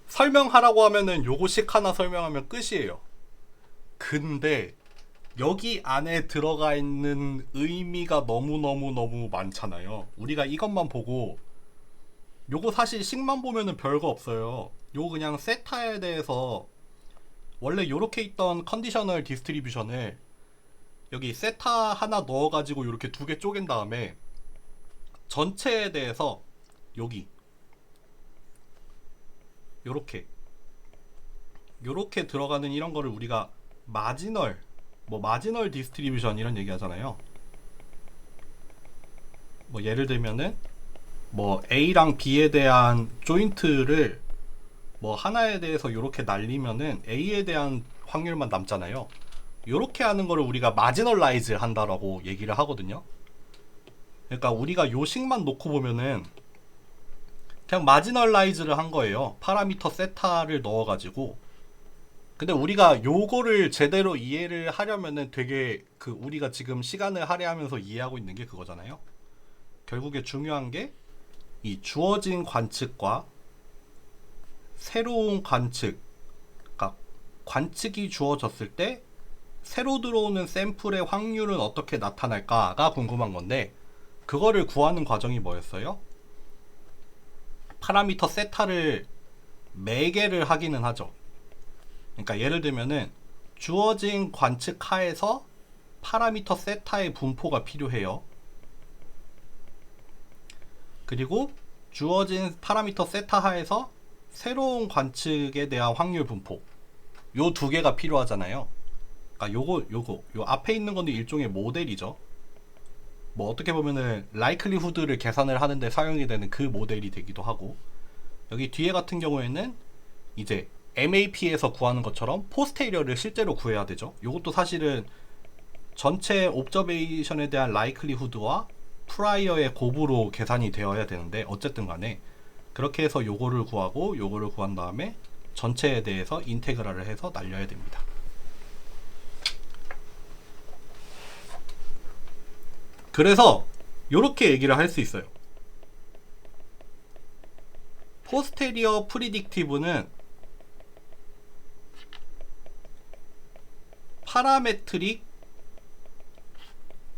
설명하라고 하면은 요거씩 하나 설명하면 끝이에요. 근데 여기 안에 들어가 있는 의미가 너무 많잖아요. 우리가 이것만 보고 요거 사실 식만 보면은 별거 없어요. 요거 그냥 세타에 대해서 원래 요렇게 있던 컨디셔널 디스트리뷰션을 여기 세타 하나 넣어가지고 요렇게 두 개 쪼갠 다음에 전체에 대해서 여기 요렇게 들어가는 이런 거를 우리가 마지널 디스트리뷰션 이런 얘기 하잖아요. 뭐 예를 들면은 뭐 A랑 B에 대한 조인트를 뭐 하나에 대해서 요렇게 날리면은 A에 대한 확률만 남잖아요. 요렇게 하는 거를 우리가 마지널라이즈 한다라고 얘기를 하거든요. 그러니까 우리가 요 식만 놓고 보면은 그냥 마지널라이즈를 한 거예요. 파라미터 세타를 넣어가지고. 근데 우리가 요거를 제대로 이해를 하려면은 되게 우리가 지금 시간을 할애하면서 이해하고 있는 게 그거잖아요. 결국에 중요한 게 이 주어진 관측과 새로운 관측, 그러니까 관측이 주어졌을 때 새로 들어오는 샘플의 확률은 어떻게 나타날까가 궁금한 건데, 그거를 구하는 과정이 뭐였어요? 파라미터 세타를 매개를 하기는 하죠. 그러니까 예를 들면은 주어진 관측 하에서 파라미터 세타의 분포가 필요해요. 그리고 주어진 파라미터 세타 하에서 새로운 관측에 대한 확률 분포, 요 두 개가 필요하잖아요. 그러니까 요 앞에 있는 건 일종의 모델이죠. 뭐 어떻게 보면은 라이클리후드를 계산을 하는데 사용이 되는 그 모델이 되기도 하고, 여기 뒤에 같은 경우에는 이제 MAP에서 구하는 것처럼 포스테리어를 실제로 구해야 되죠. 요것도 사실은 전체 옵저베이션에 대한 라이클리후드와 프라이어의 곱으로 계산이 되어야 되는데, 어쨌든 간에 그렇게 해서 요거를 구하고 요거를 구한 다음에 전체에 대해서 인테그랄을 해서 날려야 됩니다. 그래서 요렇게 얘기를 할 수 있어요. 포스테리어 프리딕티브는 파라메트릭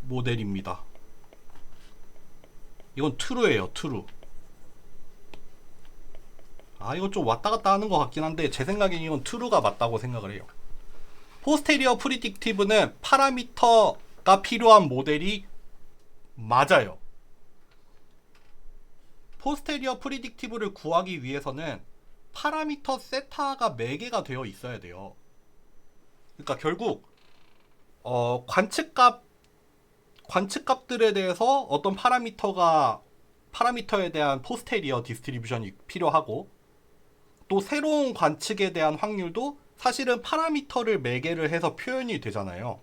모델입니다. 이건 true예요. true. 이건 좀 왔다 갔다 하는 것 같긴 한데 제 생각엔 이건 true가 맞다고 생각을 해요. 포스테리어 프리딕티브는 파라미터가 필요한 모델이 맞아요. 포스테리어 프리딕티브를 구하기 위해서는 파라미터 세타가 매개가 되어 있어야 돼요. 그러니까 결국 관측값들에 대해서 어떤 파라미터에 대한 포스테리어 디스트리뷰션이 필요하고, 또 새로운 관측에 대한 확률도 사실은 파라미터를 매개를 해서 표현이 되잖아요.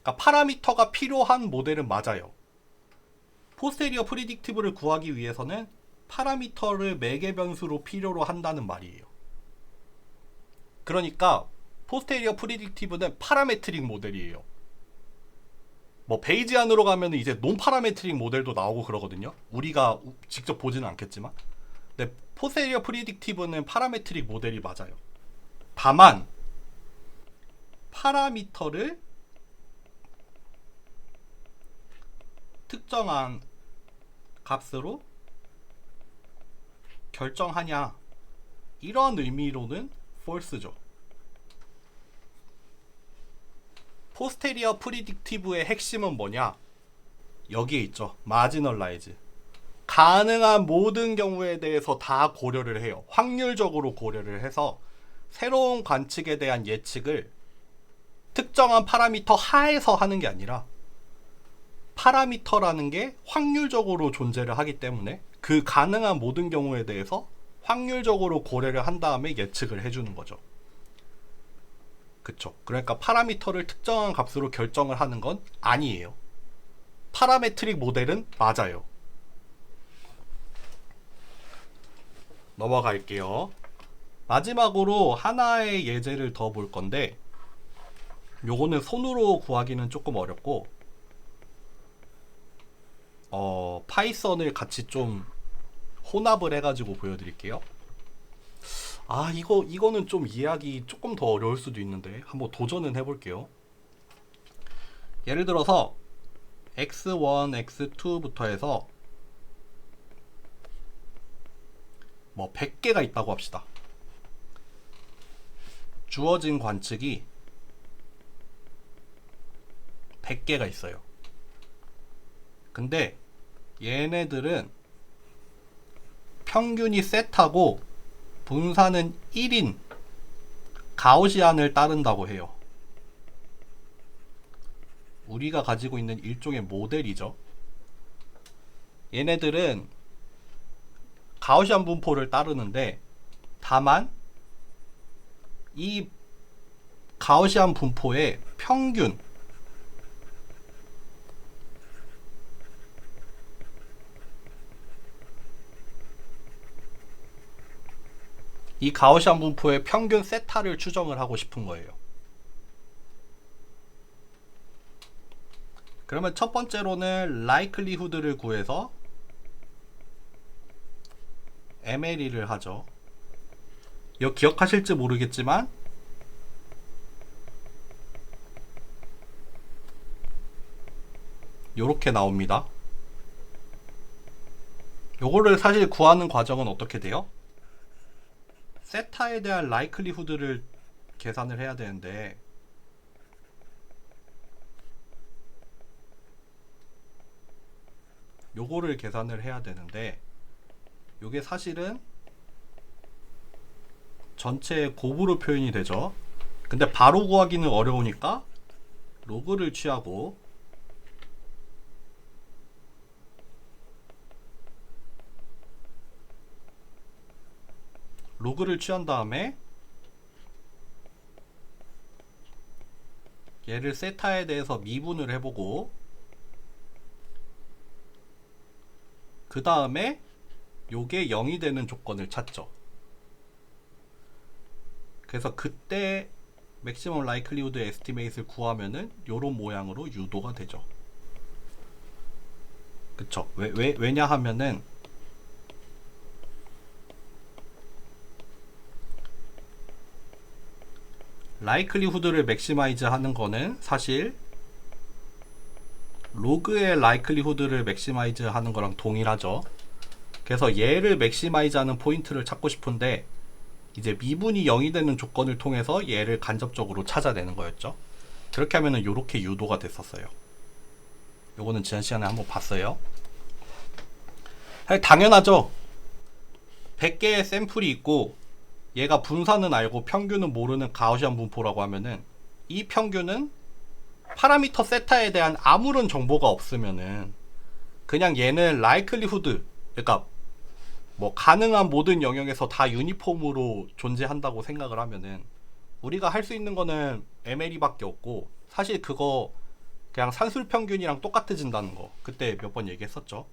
그러니까 파라미터가 필요한 모델은 맞아요. 포스테리어 프리딕티브를 구하기 위해서는 파라미터를 매개 변수로 필요로 한다는 말이에요. 그러니까 포스테리어 프리딕티브는 파라메트릭 모델이에요. 뭐 베이지안으로 가면 이제 논 파라메트릭 모델도 나오고 그러거든요. 우리가 직접 보지는 않겠지만. 근데 포스테리어 프리딕티브는 파라메트릭 모델이 맞아요. 다만 파라미터를 특정한 값으로 결정하냐, 이런 의미로는 false죠. 포스테리어 프리딕티브의 핵심은 뭐냐? 여기에 있죠. 마지널라이즈. 가능한 모든 경우에 대해서 다 고려를 해요. 확률적으로 고려를 해서 새로운 관측에 대한 예측을 특정한 파라미터 하에서 하는 게 아니라, 파라미터라는 게 확률적으로 존재를 하기 때문에 그 가능한 모든 경우에 대해서 확률적으로 고려를 한 다음에 예측을 해주는 거죠. 그쵸? 그러니까 파라미터를 특정한 값으로 결정을 하는 건 아니에요. 파라메트릭 모델은 맞아요. 넘어갈게요. 마지막으로 하나의 예제를 더 볼 건데, 요거는 손으로 구하기는 조금 어렵고 파이썬을 같이 좀 혼합을 해가지고 보여드릴게요. 이거는 좀 이해하기 조금 더 어려울 수도 있는데 한번 도전은 해볼게요. 예를 들어서 x1, x2부터 해서 뭐 100개가 있다고 합시다. 주어진 관측이 100개가 있어요. 근데 얘네들은 평균이 세타고 분산은 1인 가우시안을 따른다고 해요. 우리가 가지고 있는 일종의 모델이죠. 얘네들은 가우시안 분포를 따르는데, 다만 이 가우시안 분포의 평균, 이 가우시안 분포의 평균 세타를 추정을 하고 싶은 거예요. 그러면 첫 번째로는 likelihood를 구해서 MLE를 하죠. 이거 기억하실지 모르겠지만 요렇게 나옵니다. 요거를 사실 구하는 과정은 어떻게 돼요? 세타에 대한 likelihood를 계산을 해야 되는데, 요거를 계산을 해야 되는데 요게 사실은 전체 곱으로 표현이 되죠. 근데 바로 구하기는 어려우니까 로그를 취하고 로그를 취한 다음에 얘를 세타에 대해서 미분을 해보고 그 다음에 요게 0이 되는 조건을 찾죠. 그래서 그때 맥시멈 라이클리후드 에스티메이트를 구하면은 요런 모양으로 유도가 되죠. 그쵸? 왜냐 하면은 라이클리후드를 맥시마이즈 하는 거는 사실 로그의 라이클리후드를 맥시마이즈 하는 거랑 동일하죠. 그래서 얘를 맥시마이즈 하는 포인트를 찾고 싶은데 이제 미분이 0이 되는 조건을 통해서 얘를 간접적으로 찾아내는 거였죠. 그렇게 하면은 요렇게 유도가 됐었어요. 요거는 지난 시간에 한번 봤어요. 사실 당연하죠. 100개의 샘플이 있고 얘가 분산은 알고 평균은 모르는 가우시안 분포라고 하면은 이 평균은 파라미터 세타에 대한 아무런 정보가 없으면은 그냥 얘는 라이클리후드, 그러니까 뭐 가능한 모든 영역에서 다 유니폼으로 존재한다고 생각을 하면은 우리가 할 수 있는 거는 MLE밖에 없고, 사실 그거 그냥 산술 평균이랑 똑같아진다는 거 그때 몇 번 얘기했었죠.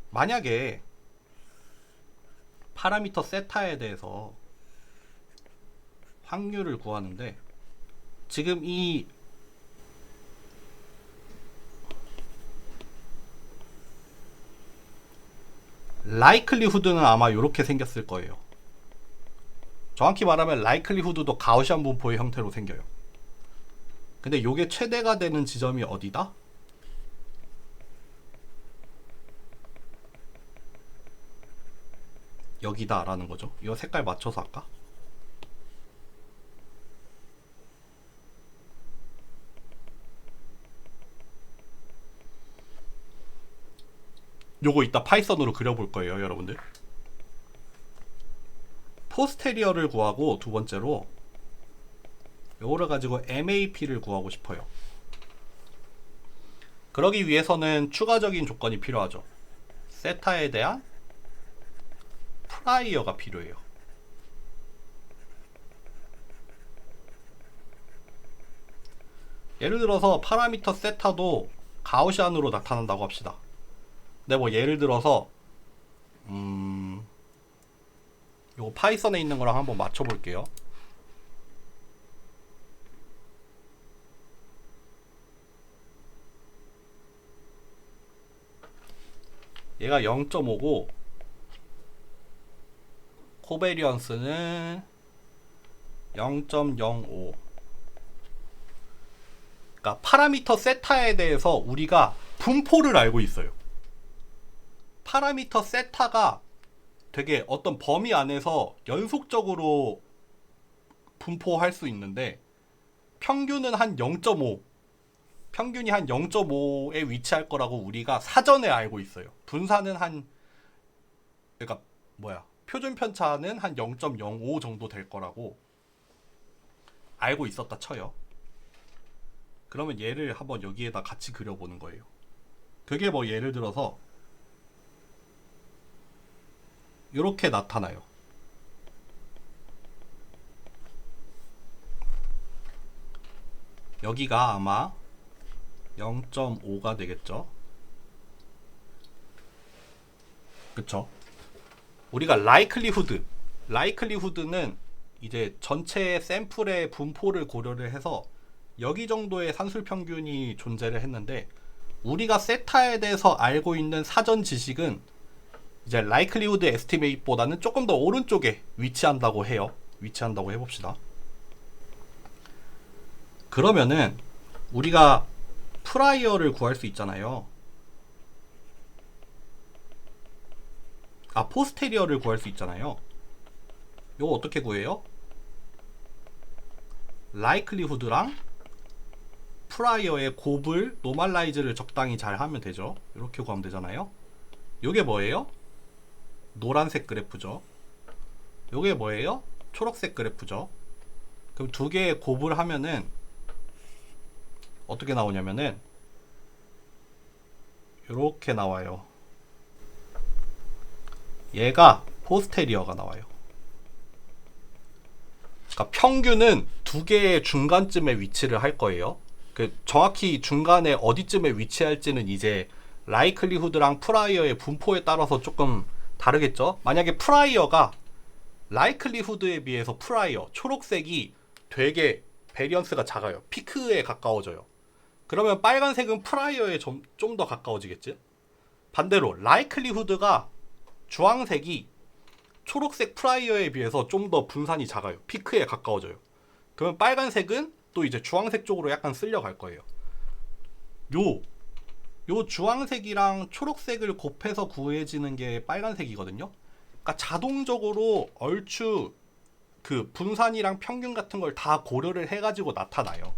만약에 파라미터 세타에 대해서 확률을 구하는데 지금 이 라이클리후드는 아마 이렇게 생겼을 거예요. 정확히 말하면 라이클리후드도 가우시안 분포의 형태로 생겨요. 근데 요게 최대가 되는 지점이 어디다? 여기다 라는 거죠. 이거 색깔 맞춰서 할까? 요거 이따 파이썬으로 그려볼 거예요, 여러분들. 포스테리어를 구하고 두 번째로 요거를 가지고 MAP를 구하고 싶어요. 그러기 위해서는 추가적인 조건이 필요하죠. 세타에 대한 프라이어가 필요해요. 예를 들어서 파라미터 세타도 가우시안으로 나타난다고 합시다. 근데 뭐 예를 들어서 요거 파이썬에 있는 거랑 한번 맞춰 볼게요. 얘가 0.5고 코베리언스는 0.05. 그러니까 파라미터 세타에 대해서 우리가 분포를 알고 있어요. 파라미터 세타가 되게 어떤 범위 안에서 연속적으로 분포할 수 있는데 평균은 한 0.5, 평균이 한 0.5에 위치할 거라고 우리가 사전에 알고 있어요. 분산은 한, 그러니까 표준 편차는 한 0.05 정도 될 거라고 알고 있었다 쳐요. 그러면 얘를 한번 여기에다 같이 그려보는 거예요. 그게 뭐 예를 들어서 이렇게 나타나요. 여기가 아마 0.5가 되겠죠. 그쵸? 우리가 라이클리후드는 이제 전체 샘플의 분포를 고려를 해서 여기 정도의 산술 평균이 존재를 했는데, 우리가 세타에 대해서 알고 있는 사전 지식은 이제 라이클리후드 에스티메이트보다는 조금 더 오른쪽에 위치한다고 해요. 위치한다고 해봅시다. 그러면은 우리가 프라이어를 구할 수 있잖아요. 포스테리어를 구할 수 있잖아요. 이거 어떻게 구해요? 라이클리후드랑 프라이어의 곱을 노멀라이즈를 적당히 잘 하면 되죠. 이렇게 구하면 되잖아요. 요게 뭐예요? 노란색 그래프죠. 요게 뭐예요? 초록색 그래프죠. 그럼 두 개의 곱을 하면은 어떻게 나오냐면은 요렇게 나와요. 얘가 포스테리어가 나와요. 그러니까 평균은 두 개의 중간쯤에 위치를 할 거예요. 그 정확히 중간에 어디쯤에 위치할지는 이제 라이클리후드랑 프라이어의 분포에 따라서 조금 다르겠죠. 만약에 프라이어가 라이클리후드에 비해서 프라이어 초록색이 되게 베리언스가 작아요. 피크에 가까워져요. 그러면 빨간색은 프라이어에 좀 더 가까워지겠지. 반대로 라이클리후드가 주황색이 초록색 프라이어에 비해서 좀 더 분산이 작아요. 피크에 가까워져요. 그러면 빨간색은 또 이제 주황색 쪽으로 약간 쓸려갈 거예요. 요 주황색이랑 초록색을 곱해서 구해지는 게 빨간색이거든요. 그러니까 자동적으로 얼추 그 분산이랑 평균 같은 걸 다 고려를 해가지고 나타나요.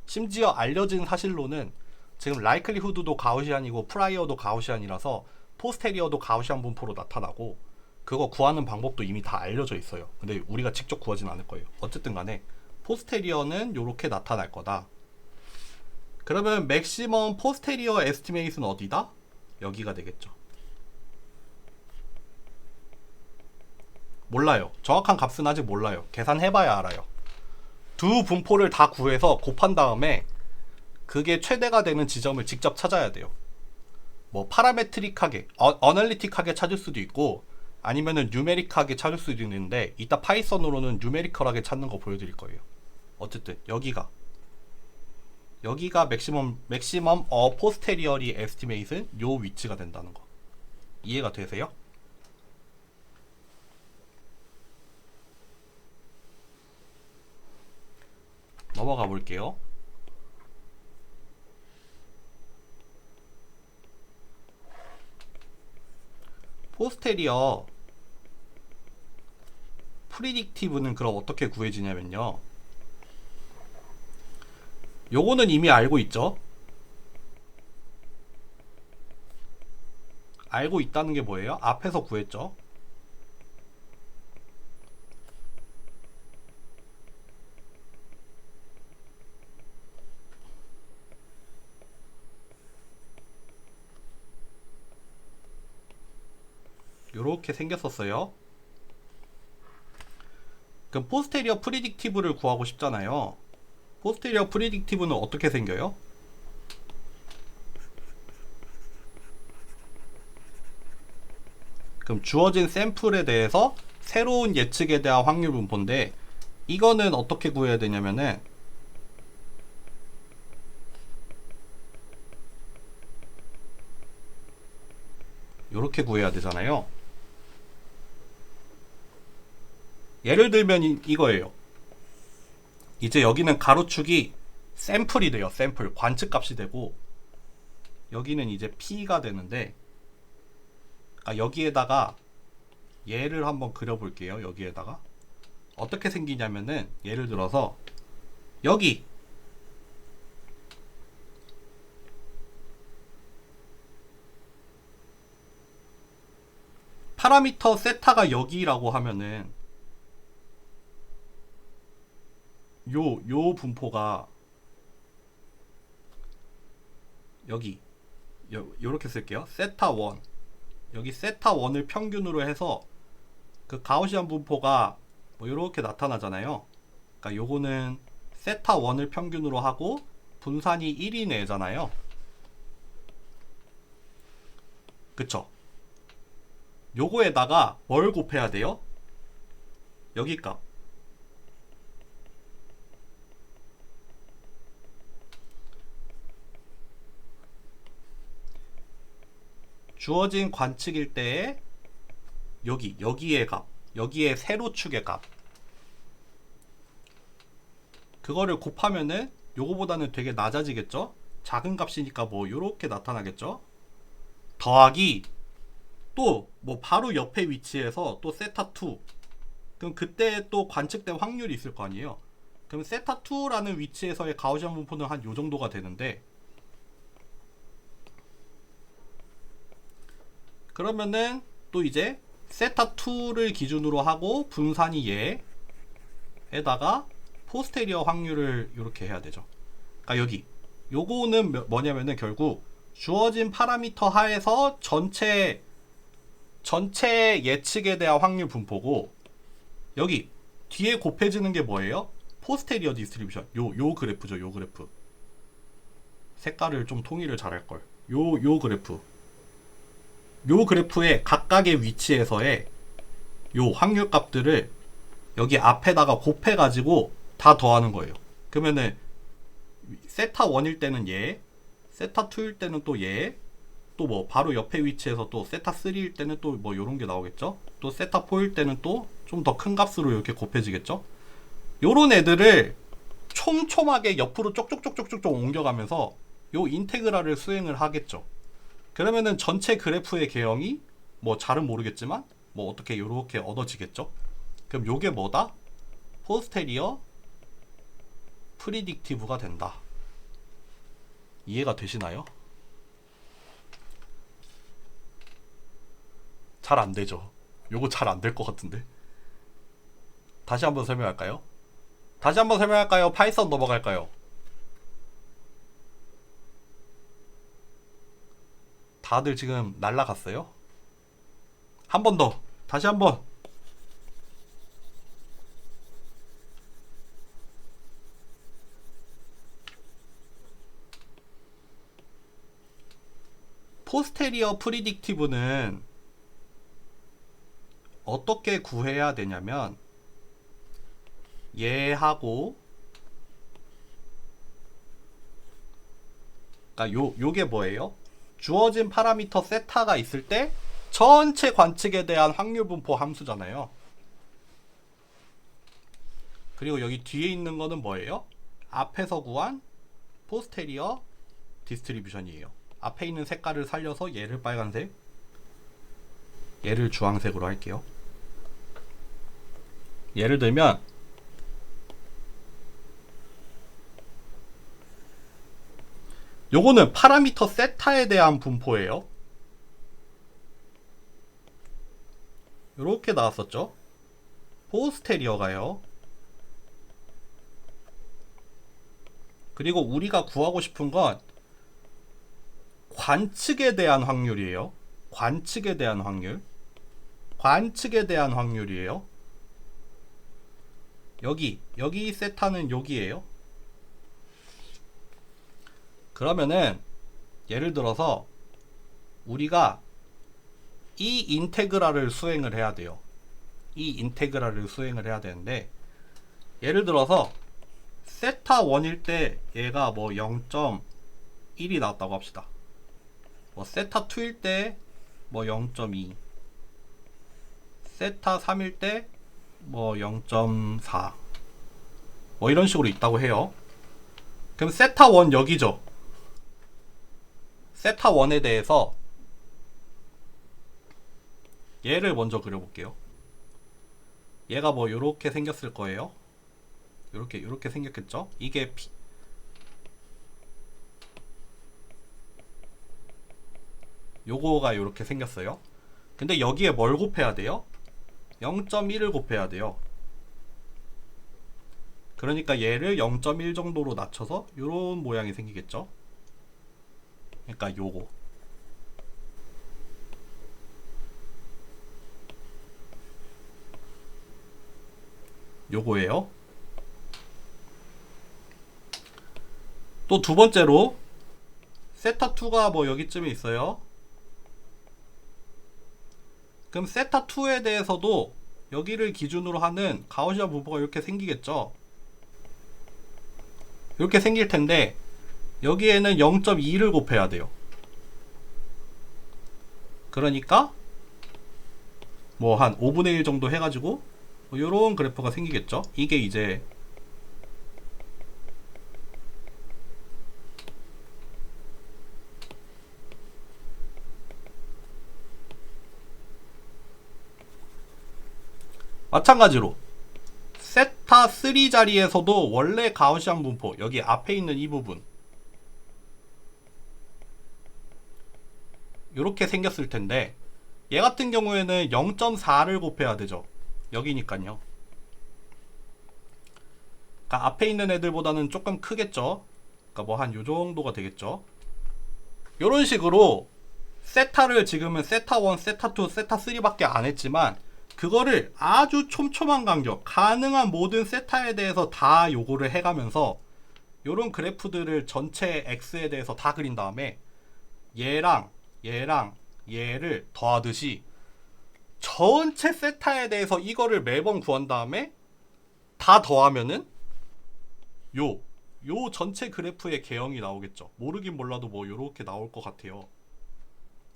심지어 알려진 사실로는 지금 라이클리후드도 가우시안이고 프라이어도 가우시안이라서 포스테리어도 가우시안 분포로 나타나고 그거 구하는 방법도 이미 다 알려져 있어요. 근데 우리가 직접 구하진 않을 거예요. 어쨌든 간에 포스테리어는 이렇게 나타날 거다. 그러면 맥시멈 포스테리어 에스티메이트는 어디다? 여기가 되겠죠. 몰라요. 정확한 값은 아직 몰라요. 계산해봐야 알아요. 두 분포를 다 구해서 곱한 다음에 그게 최대가 되는 지점을 직접 찾아야 돼요. 뭐 파라메트릭하게, 어널리틱하게 찾을 수도 있고 아니면은 뉴메릭하게 찾을 수도 있는데 이따 파이썬으로는 뉴메리컬하게 찾는 거 보여드릴 거예요. 어쨌든 여기가 맥시멈 포스테리어리 에스티메이트는 요 위치가 된다는 거. 이해가 되세요? 넘어가 볼게요. 포스테리어 프리딕티브는 그럼 어떻게 구해지냐면요. 요거는 이미 알고 있죠. 알고 있다는 게 뭐예요? 앞에서 구했죠. 요렇게 생겼었어요. 그럼 포스테리어 프리딕티브를 구하고 싶잖아요. 포스테리어 프리딕티브는 어떻게 생겨요? 그럼 주어진 샘플에 대해서 새로운 예측에 대한 확률 분포인데 이거는 어떻게 구해야 되냐면은 요렇게 구해야 되잖아요. 예를 들면 이거예요. 이제 여기는 가로축이 샘플이 돼요. 샘플 관측값이 되고 여기는 이제 P가 되는데 여기에다가 얘를 한번 그려볼게요. 여기에다가 어떻게 생기냐면은 예를 들어서 여기 파라미터 세타가 여기라고 하면은 요 분포가 여기 요렇게 쓸게요. 세타 1 여기 세타 1을 평균으로 해서 그 가우시안 분포가 뭐 요렇게 나타나잖아요. 그러니까 요거는 세타 1을 평균으로 하고 분산이 1인 애잖아요. 그쵸? 요거에다가 뭘 곱해야 돼요? 여기 값. 주어진 관측일 때에 여기의 값, 여기에 세로축의 값, 그거를 곱하면은 요거보다는 되게 낮아지겠죠? 작은 값이니까 뭐 요렇게 나타나겠죠? 더하기 또 뭐 바로 옆에 위치에서 또 세타 2, 그럼 그때 또 관측된 확률이 있을 거 아니에요. 그럼 세타2라는 위치에서의 가우시안 분포는 한 요 정도가 되는데, 그러면은 또 이제 세타2를 기준으로 하고 분산이 얘에다가 포스테리어 확률을 이렇게 해야 되죠. 그러니까 여기 요거는 뭐냐면은 결국 주어진 파라미터 하에서 전체 예측에 대한 확률 분포고, 여기 뒤에 곱해지는 게 뭐예요? 포스테리어 디스트리뷰션. 요 그래프죠. 요 그래프. 색깔을 좀 통일을 잘할 걸. 요 그래프. 요 그래프의 각각의 위치에서의 요 확률 값들을 여기 앞에다가 곱해가지고 다 더하는 거예요. 그러면은 세타 1일 때는 얘, 세타 2일 때는 또 얘, 또 뭐 바로 옆에 위치에서 또 세타 3일 때는 또 뭐 요런 게 나오겠죠. 또 세타 4일 때는 또 좀 더 큰 값으로 이렇게 곱해지겠죠. 요런 애들을 촘촘하게 옆으로 쪽쪽쪽쪽쪽 옮겨가면서 요 인테그랄을 수행을 하겠죠. 그러면은 전체 그래프의 개형이 뭐 잘은 모르겠지만 뭐 어떻게 요렇게 얻어지겠죠. 그럼 요게 뭐다? 포스테리어 프리딕티브가 된다. 이해가 되시나요? 잘 안 되죠. 요거 잘 안 될 것 같은데. 다시 한번 설명할까요? 파이썬 넘어갈까요? 다들 지금 날라갔어요? 한 번 더. 다시 한 번. 포스테리어 프리딕티브는 어떻게 구해야 되냐면, 얘하고, 그러니까 요게 뭐예요? 주어진 파라미터 세타가 있을 때 전체 관측에 대한 확률 분포 함수잖아요. 그리고 여기 뒤에 있는 거는 뭐예요? 앞에서 구한 포스테리어 디스트리뷰션이에요. 앞에 있는 색깔을 살려서 얘를 빨간색, 얘를 주황색으로 할게요. 예를 들면 요거는 파라미터 세타에 대한 분포예요. 요렇게 나왔었죠. 포스테리어가요. 그리고 우리가 구하고 싶은 건 관측에 대한 확률이에요. 관측에 대한 확률이에요. 여기 세타는 여기에요. 그러면은 예를 들어서 우리가 이 인테그랄을 수행을 해야 돼요. 이 인테그랄을 수행을 해야 되는데, 예를 들어서 세타 1일 때 얘가 뭐 0.1이 나왔다고 합시다. 뭐 세타 2일 때 뭐 0.2, 세타 3일 때 뭐 0.4, 뭐 이런 식으로 있다고 해요. 그럼 세타 1 여기죠. 세타 1에 대해서 얘를 먼저 그려볼게요. 얘가 뭐 요렇게 생겼을 거예요. 요렇게 생겼겠죠? 이게 요거가 요렇게 생겼어요. 근데 여기에 뭘 곱해야 돼요? 0.1을 곱해야 돼요. 그러니까 얘를 0.1 정도로 낮춰서 요런 모양이 생기겠죠? 그러니까 요거예요. 또 두 번째로 세타2가 뭐 여기쯤에 있어요. 그럼 세타2에 대해서도 여기를 기준으로 하는 가우시안 분포가 이렇게 생기겠죠. 이렇게 생길 텐데 여기에는 0.2를 곱해야 돼요. 그러니까 뭐 한 5분의 1 정도 해가지고 뭐 요런 그래프가 생기겠죠. 이게 이제 마찬가지로 세타 3 자리에서도 원래 가우시안 분포, 여기 앞에 있는 이 부분 이렇게 생겼을 텐데, 얘 같은 경우에는 0.4를 곱해야 되죠. 여기니까요. 그러니까 앞에 있는 애들보다는 조금 크겠죠. 그러니까 뭐 한 요 정도가 되겠죠. 요런 식으로 세타를 지금은 세타 1, 세타 2, 세타 3밖에 안 했지만, 그거를 아주 촘촘한 간격, 가능한 모든 세타에 대해서 다 요거를 해가면서 요런 그래프들을 전체 X에 대해서 다 그린 다음에 얘랑 얘를 더하듯이 전체 세타에 대해서 이거를 매번 구한 다음에 다 더하면은 요 전체 그래프의 개형이 나오겠죠. 모르긴 몰라도 뭐 요렇게 나올 것 같아요.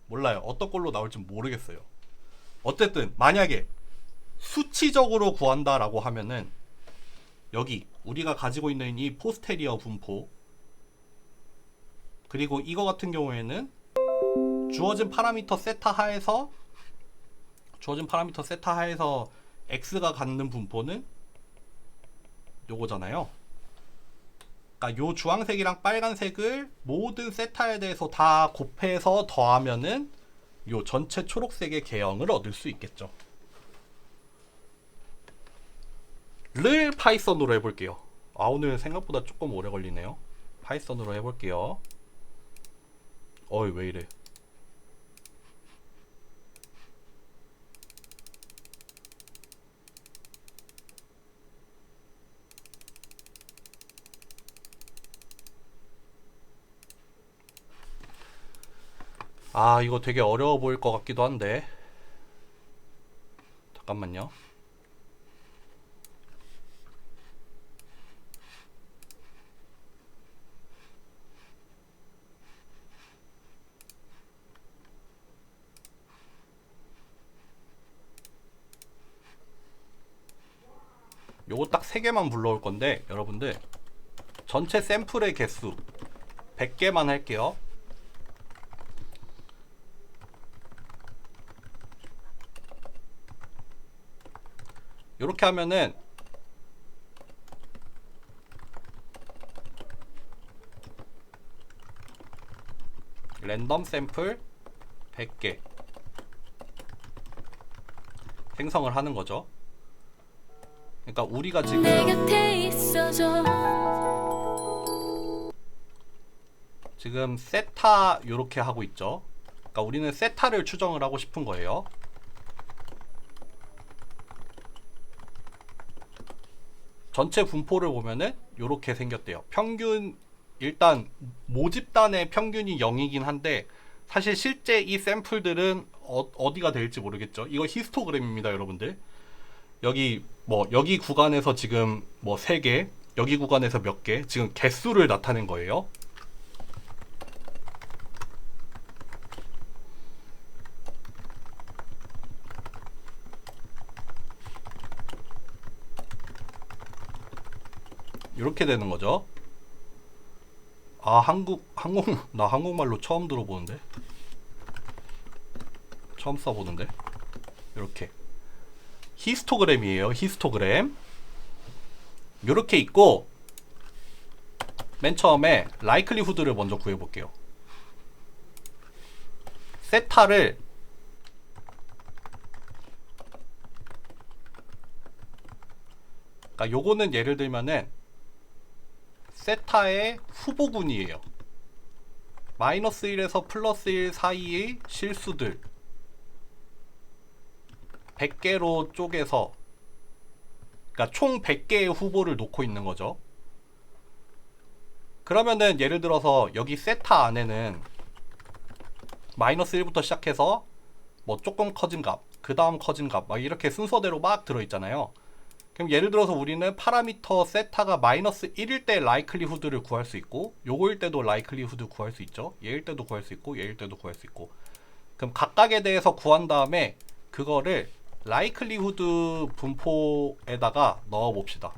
몰라요. 어떤 걸로 나올지 모르겠어요. 어쨌든 만약에 수치적으로 구한다라고 하면은 여기 우리가 가지고 있는 이 포스테리어 분포, 그리고 이거 같은 경우에는 주어진 파라미터 세타 하에서 x가 갖는 분포는 요거잖아요. 그러니까 요 주황색이랑 빨간색을 모든 세타에 대해서 다 곱해서 더하면은 요 전체 초록색의 개형을 얻을 수 있겠죠. 를 파이썬으로 해볼게요. 오늘 생각보다 조금 오래 걸리네요. 파이썬으로 해볼게요. 어이, 왜 이래. 이거 되게 어려워 보일 것 같기도 한데, 잠깐만요. 요거 딱 3개만 불러올 건데, 여러분들 전체 샘플의 개수 100개만 할게요. 요렇게 하면은 랜덤 샘플 100개 생성을 하는 거죠. 그러니까 우리가 지금 세타 요렇게 하고 있죠. 그러니까 우리는 세타를 추정을 하고 싶은 거예요. 전체 분포를 보면은 요렇게 생겼대요. 평균, 일단 모집단의 평균이 0이긴 한데 사실 실제 이 샘플들은 어디가 될지 모르겠죠. 이거 히스토그램입니다, 여러분들. 여기 여기 구간에서 지금 3개, 여기 구간에서 몇 개, 지금 개수를 나타낸 거예요. 이렇게 되는 거죠. 나 한국말로 처음 들어보는데, 처음 써보는데. 이렇게 히스토그램이에요. 히스토그램 이렇게 있고, 맨 처음에 라이클리후드를 먼저 구해볼게요. 세타를 그러니까 요거는 예를 들면은 세타의 후보군이에요. 마이너스 1에서 플러스 1 사이의 실수들 100개로 쪼개서, 그러니까 총 100개의 후보를 놓고 있는 거죠. 그러면은 예를 들어서 여기 세타 안에는 마이너스 1부터 시작해서 조금 커진 값, 그 다음 커진 값, 막 이렇게 순서대로 막 들어있잖아요. 그럼 예를 들어서 우리는 파라미터 세타가 마이너스 1일 때 라이클리후드를 구할 수 있고, 요거일 때도 라이클리후드 구할 수 있죠. 얘일 때도 구할 수 있고, 얘일 때도 구할 수 있고. 그럼 각각에 대해서 구한 다음에 그거를 라이클리후드 분포에다가 넣어 봅시다.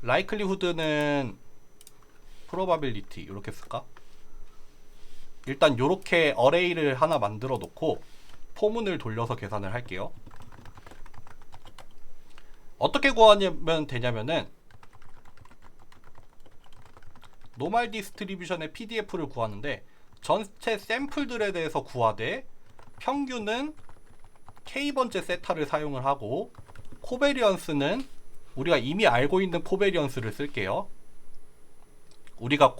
라이클리후드는 프로바빌리티 이렇게 쓸까? 일단 요렇게 어레이를 하나 만들어 놓고 포문을 돌려서 계산을 할게요. 어떻게 구하면 되냐면은 노멀 디스트리뷰션의 PDF를 구하는데 전체 샘플들에 대해서 구하되 평균은 K번째 세타를 사용을 하고 코베리언스는 우리가 이미 알고 있는 코베리언스를 쓸게요. 우리가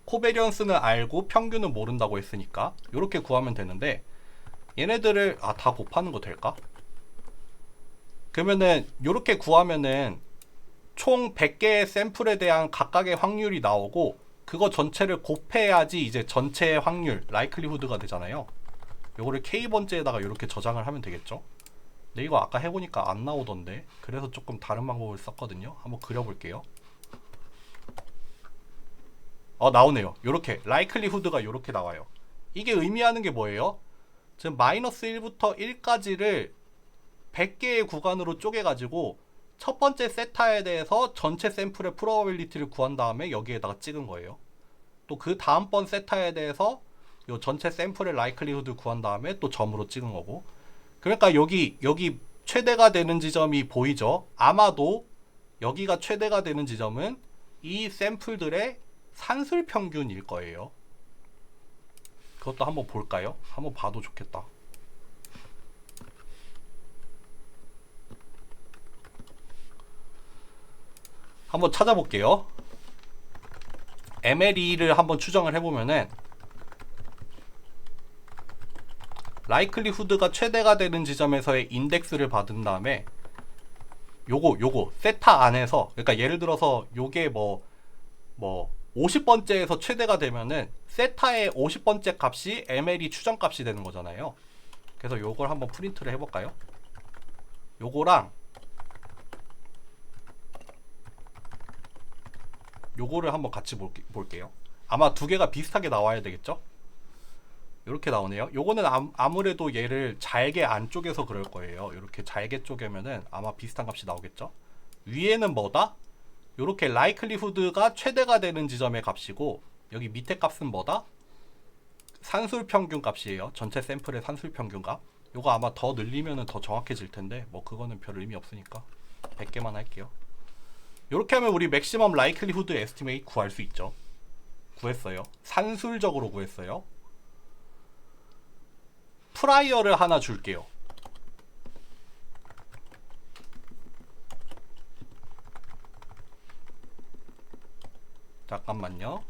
코베리언스는 알고 평균은 모른다고 했으니까 이렇게 구하면 되는데 얘네들을 다 곱하는 거 될까? 그러면은 이렇게 구하면은 총 100개의 샘플에 대한 각각의 확률이 나오고 그거 전체를 곱해야지 이제 전체의 확률 라이클리후드가 되잖아요. 요거를 K번째에다가 이렇게 저장을 하면 되겠죠. 근데 이거 아까 해보니까 안 나오던데 그래서 조금 다른 방법을 썼거든요. 한번 그려볼게요. 나오네요. 요렇게 라이클리후드가 요렇게 나와요. 이게 의미하는 게 뭐예요? 지금 마이너스 1부터 1까지를 100개의 구간으로 쪼개가지고 첫 번째 세타에 대해서 전체 샘플의 프로바빌리티를 구한 다음에 여기에다가 찍은 거예요. 또 그 다음번 세타에 대해서 요 전체 샘플의 라이클리후드 구한 다음에 또 점으로 찍은 거고. 그러니까 여기 최대가 되는 지점이 보이죠? 아마도 여기가 최대가 되는 지점은 이 샘플들의 산술 평균일 거예요. 그것도 한번 볼까요? 한번 봐도 좋겠다. 한번 찾아볼게요. MLE를 한번 추정을 해보면은 라이클리후드가 최대가 되는 지점에서의 인덱스를 받은 다음에 요거 세타 안에서, 그러니까 예를 들어서 요게 뭐 50번째에서 최대가 되면은 세타의 50번째 값이 MLE 추정 값이 되는 거잖아요. 그래서 요걸 한번 프린트를 해볼까요? 요거랑 요거를 한번 같이 볼게요. 아마 두 개가 비슷하게 나와야 되겠죠? 이렇게 나오네요. 요거는 아무래도 얘를 잘게 안쪽에서 그럴 거예요. 이렇게 잘게 쪼개면은 아마 비슷한 값이 나오겠죠? 위에는 뭐다? 요렇게 라이클리후드가 최대가 되는 지점의 값이고 여기 밑에 값은 뭐다? 산술 평균 값이에요. 전체 샘플의 산술 평균 값. 요거 아마 더 늘리면은 더 정확해질 텐데 뭐 그거는 별 의미 없으니까 100개만 할게요. 요렇게 하면 우리 맥시멈 라이클리후드 에스티메이트 구할 수 있죠. 구했어요. 산술적으로 구했어요. 프라이어를 하나 줄게요. 잠깐만요.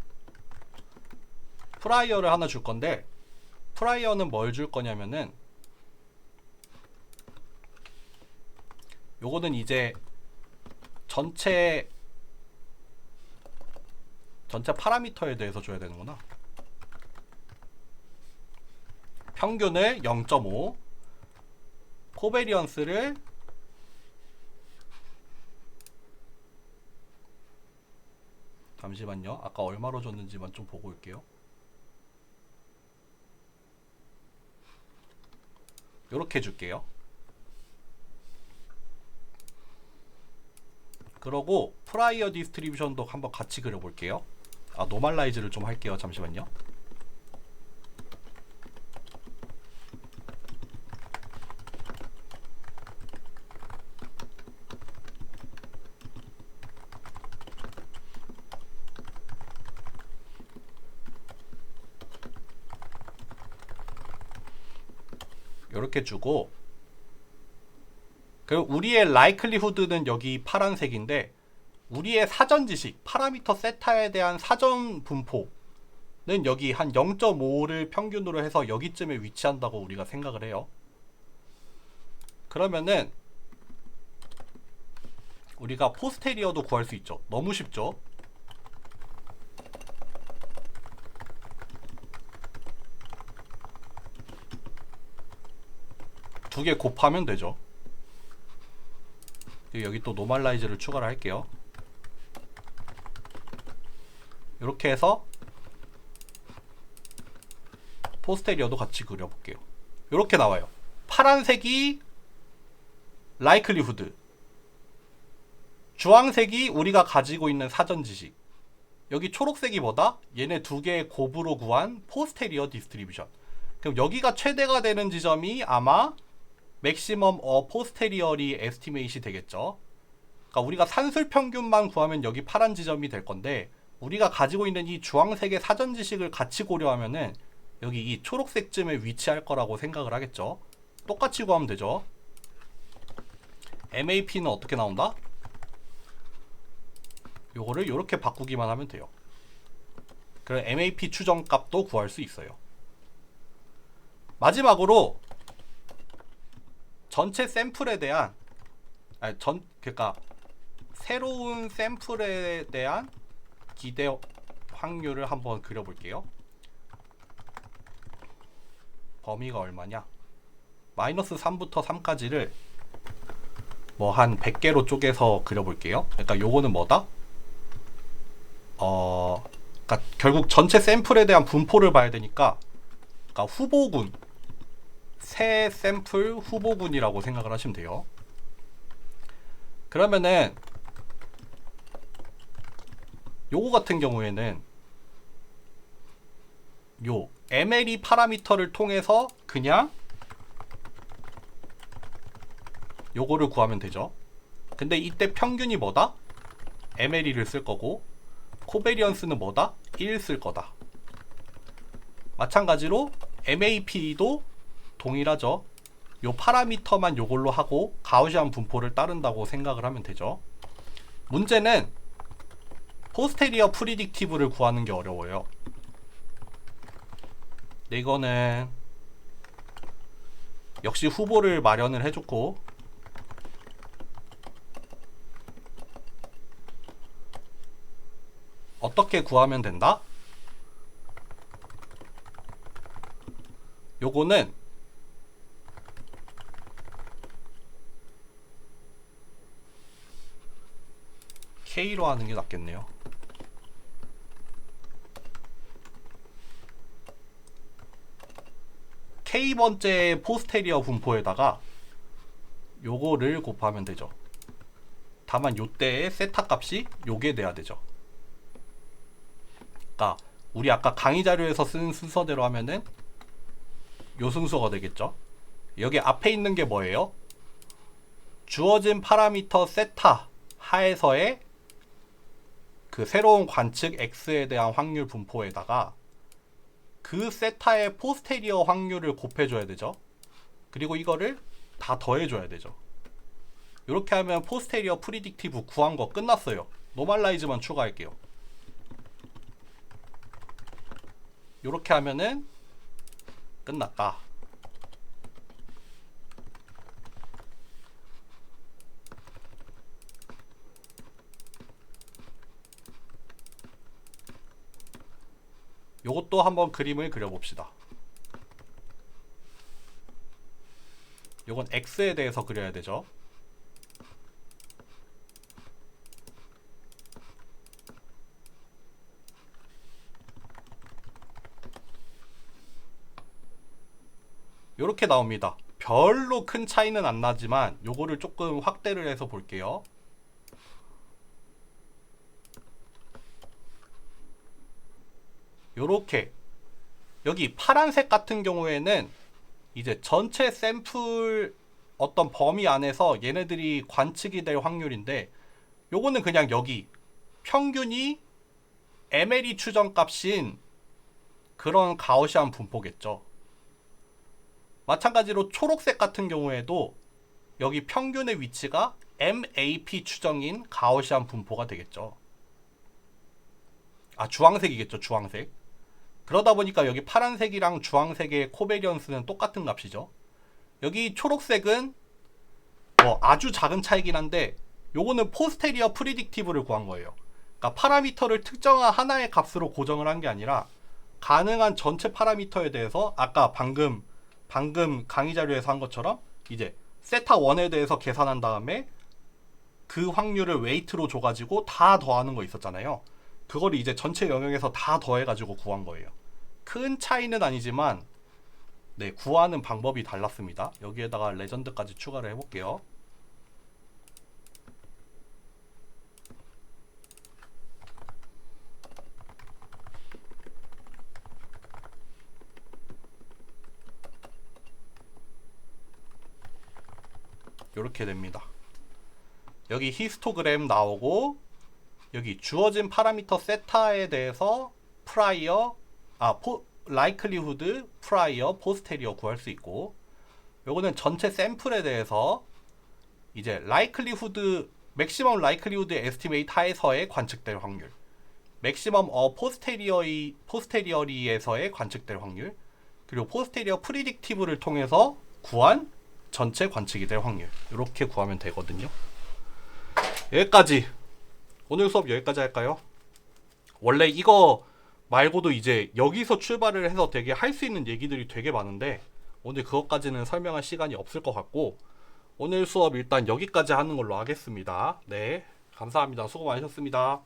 프라이어를 하나 줄 건데 프라이어는 뭘 줄 거냐면은 요거는 이제 전체 파라미터에 대해서 줘야 되는구나. 평균을 0.5, 코베리언스를 잠시만요. 아까 얼마로 줬는지만 좀 보고 올게요. 요렇게 줄게요. 그러고 프라이어 디스트리뷰션도 한번 같이 그려볼게요. 노멀라이즈를 좀 할게요. 잠시만요. 요렇게 주고, 그리고 우리의 라이클리후드는 여기 파란색인데 우리의 사전 지식, 파라미터 세타에 대한 사전 분포는 여기 한 0.5를 평균으로 해서 여기쯤에 위치한다고 우리가 생각을 해요. 그러면은 우리가 포스테리어도 구할 수 있죠. 너무 쉽죠? 두 개 곱하면 되죠. 여기 또 노멀라이즈를 추가를 할게요. 이렇게 해서 포스테리어도 같이 그려볼게요. 이렇게 나와요. 파란색이 라이클리후드, 주황색이 우리가 가지고 있는 사전 지식, 여기 초록색이 뭐다? 얘네 두 개의 곱으로 구한 포스테리어 디스트리뷰션. 그럼 여기가 최대가 되는 지점이 아마 맥시멈 포스테리어리 에스티메이트이 되겠죠. 그러니까 우리가 산술 평균만 구하면 여기 파란 지점이 될 건데, 우리가 가지고 있는 이 주황색의 사전 지식을 같이 고려하면은 여기 이 초록색쯤에 위치할 거라고 생각을 하겠죠. 똑같이 구하면 되죠. MAP는 어떻게 나온다? 요거를 요렇게 바꾸기만 하면 돼요. 그럼 MAP 추정값도 구할 수 있어요. 마지막으로 전체 샘플에 대한 그러니까 새로운 샘플에 대한 기대 확률을 한번 그려볼게요. 범위가 얼마냐? 마이너스 3부터 3까지를 뭐 한 100개로 쪼개서 그려볼게요. 그러니까 요거는 뭐다? 그러니까 결국 전체 샘플에 대한 분포를 봐야 되니까, 그러니까 후보군, 새 샘플 후보군이라고 생각을 하시면 돼요. 그러면은 요거 같은 경우에는 요 MLE 파라미터를 통해서 그냥 요거를 구하면 되죠. 근데 이때 평균이 뭐다? MLE를 쓸 거고, 코베리언스는 뭐다? 1 쓸 거다. 마찬가지로 MAP도 동일하죠. 요 파라미터만 요걸로 하고 가우시안 분포를 따른다고 생각을 하면 되죠. 문제는 포스테리어 프리딕티브를 구하는 게 어려워요. 근데 이거는 역시 후보를 마련을 해줬고, 어떻게 구하면 된다? 요거는 K로 하는 게 낫겠네요. K번째 포스테리어 분포에다가 요거를 곱하면 되죠. 다만 요때의 세타 값이 요게 돼야 되죠. 그러니까 우리 아까 강의 자료에서 쓴 순서대로 하면은 요 순서가 되겠죠. 여기 앞에 있는 게 뭐예요? 주어진 파라미터 세타 하에서의 그 새로운 관측 X에 대한 확률 분포에다가 그 세타의 포스테리어 확률을 곱해줘야 되죠. 그리고 이거를 다 더해줘야 되죠. 이렇게 하면 포스테리어 프리딕티브 구한 거 끝났어요. 노멀라이즈만 추가할게요. 이렇게 하면은 끝났다. 요것도 한번 그림을 그려봅시다. 요건 X에 대해서 그려야 되죠. 요렇게 나옵니다. 별로 큰 차이는 안 나지만 요거를 조금 확대를 해서 볼게요. 요렇게 여기 파란색 같은 경우에는 이제 전체 샘플 어떤 범위 안에서 얘네들이 관측이 될 확률인데, 요거는 그냥 여기 평균이 MLE 추정값인 그런 가우시안 분포겠죠. 마찬가지로 초록색 같은 경우에도 여기 평균의 위치가 MAP 추정인 가우시안 분포가 되겠죠. 주황색이겠죠. 주황색. 그러다 보니까 여기 파란색이랑 주황색의 코베리언스는 똑같은 값이죠. 여기 초록색은 뭐 아주 작은 차이긴 한데, 요거는 포스테리어 프리딕티브를 구한 거예요. 그러니까 파라미터를 특정한 하나의 값으로 고정을 한 게 아니라 가능한 전체 파라미터에 대해서 아까 방금 강의 자료에서 한 것처럼 이제 세타 1에 대해서 계산한 다음에 그 확률을 웨이트로 줘가지고 다 더하는 거 있었잖아요. 그거를 이제 전체 영역에서 다 더해가지고 구한 거예요. 큰 차이는 아니지만 네, 구하는 방법이 달랐습니다. 여기에다가 레전드까지 추가를 해볼게요. 이렇게 됩니다. 여기 히스토그램 나오고 여기 주어진 파라미터 세타에 대해서 프라이어 라이클리후드, 프라이어, 포스테리어 구할 수 있고, 요거는 전체 샘플에 대해서 이제 라이클리후드, 맥시멈 라이클리후드 에스티메이트 하에서의 관측될 확률, 맥시멈 포스테리어리에서의 관측될 확률, 그리고 포스테리어 프리딕티브를 통해서 구한 전체 관측이 될 확률, 이렇게 구하면 되거든요. 여기까지. 오늘 수업 여기까지 할까요? 원래 이거 말고도 이제 여기서 출발을 해서 되게 할 수 있는 얘기들이 되게 많은데 오늘 그것까지는 설명할 시간이 없을 것 같고, 오늘 수업 일단 여기까지 하는 걸로 하겠습니다. 네, 감사합니다. 수고 많으셨습니다.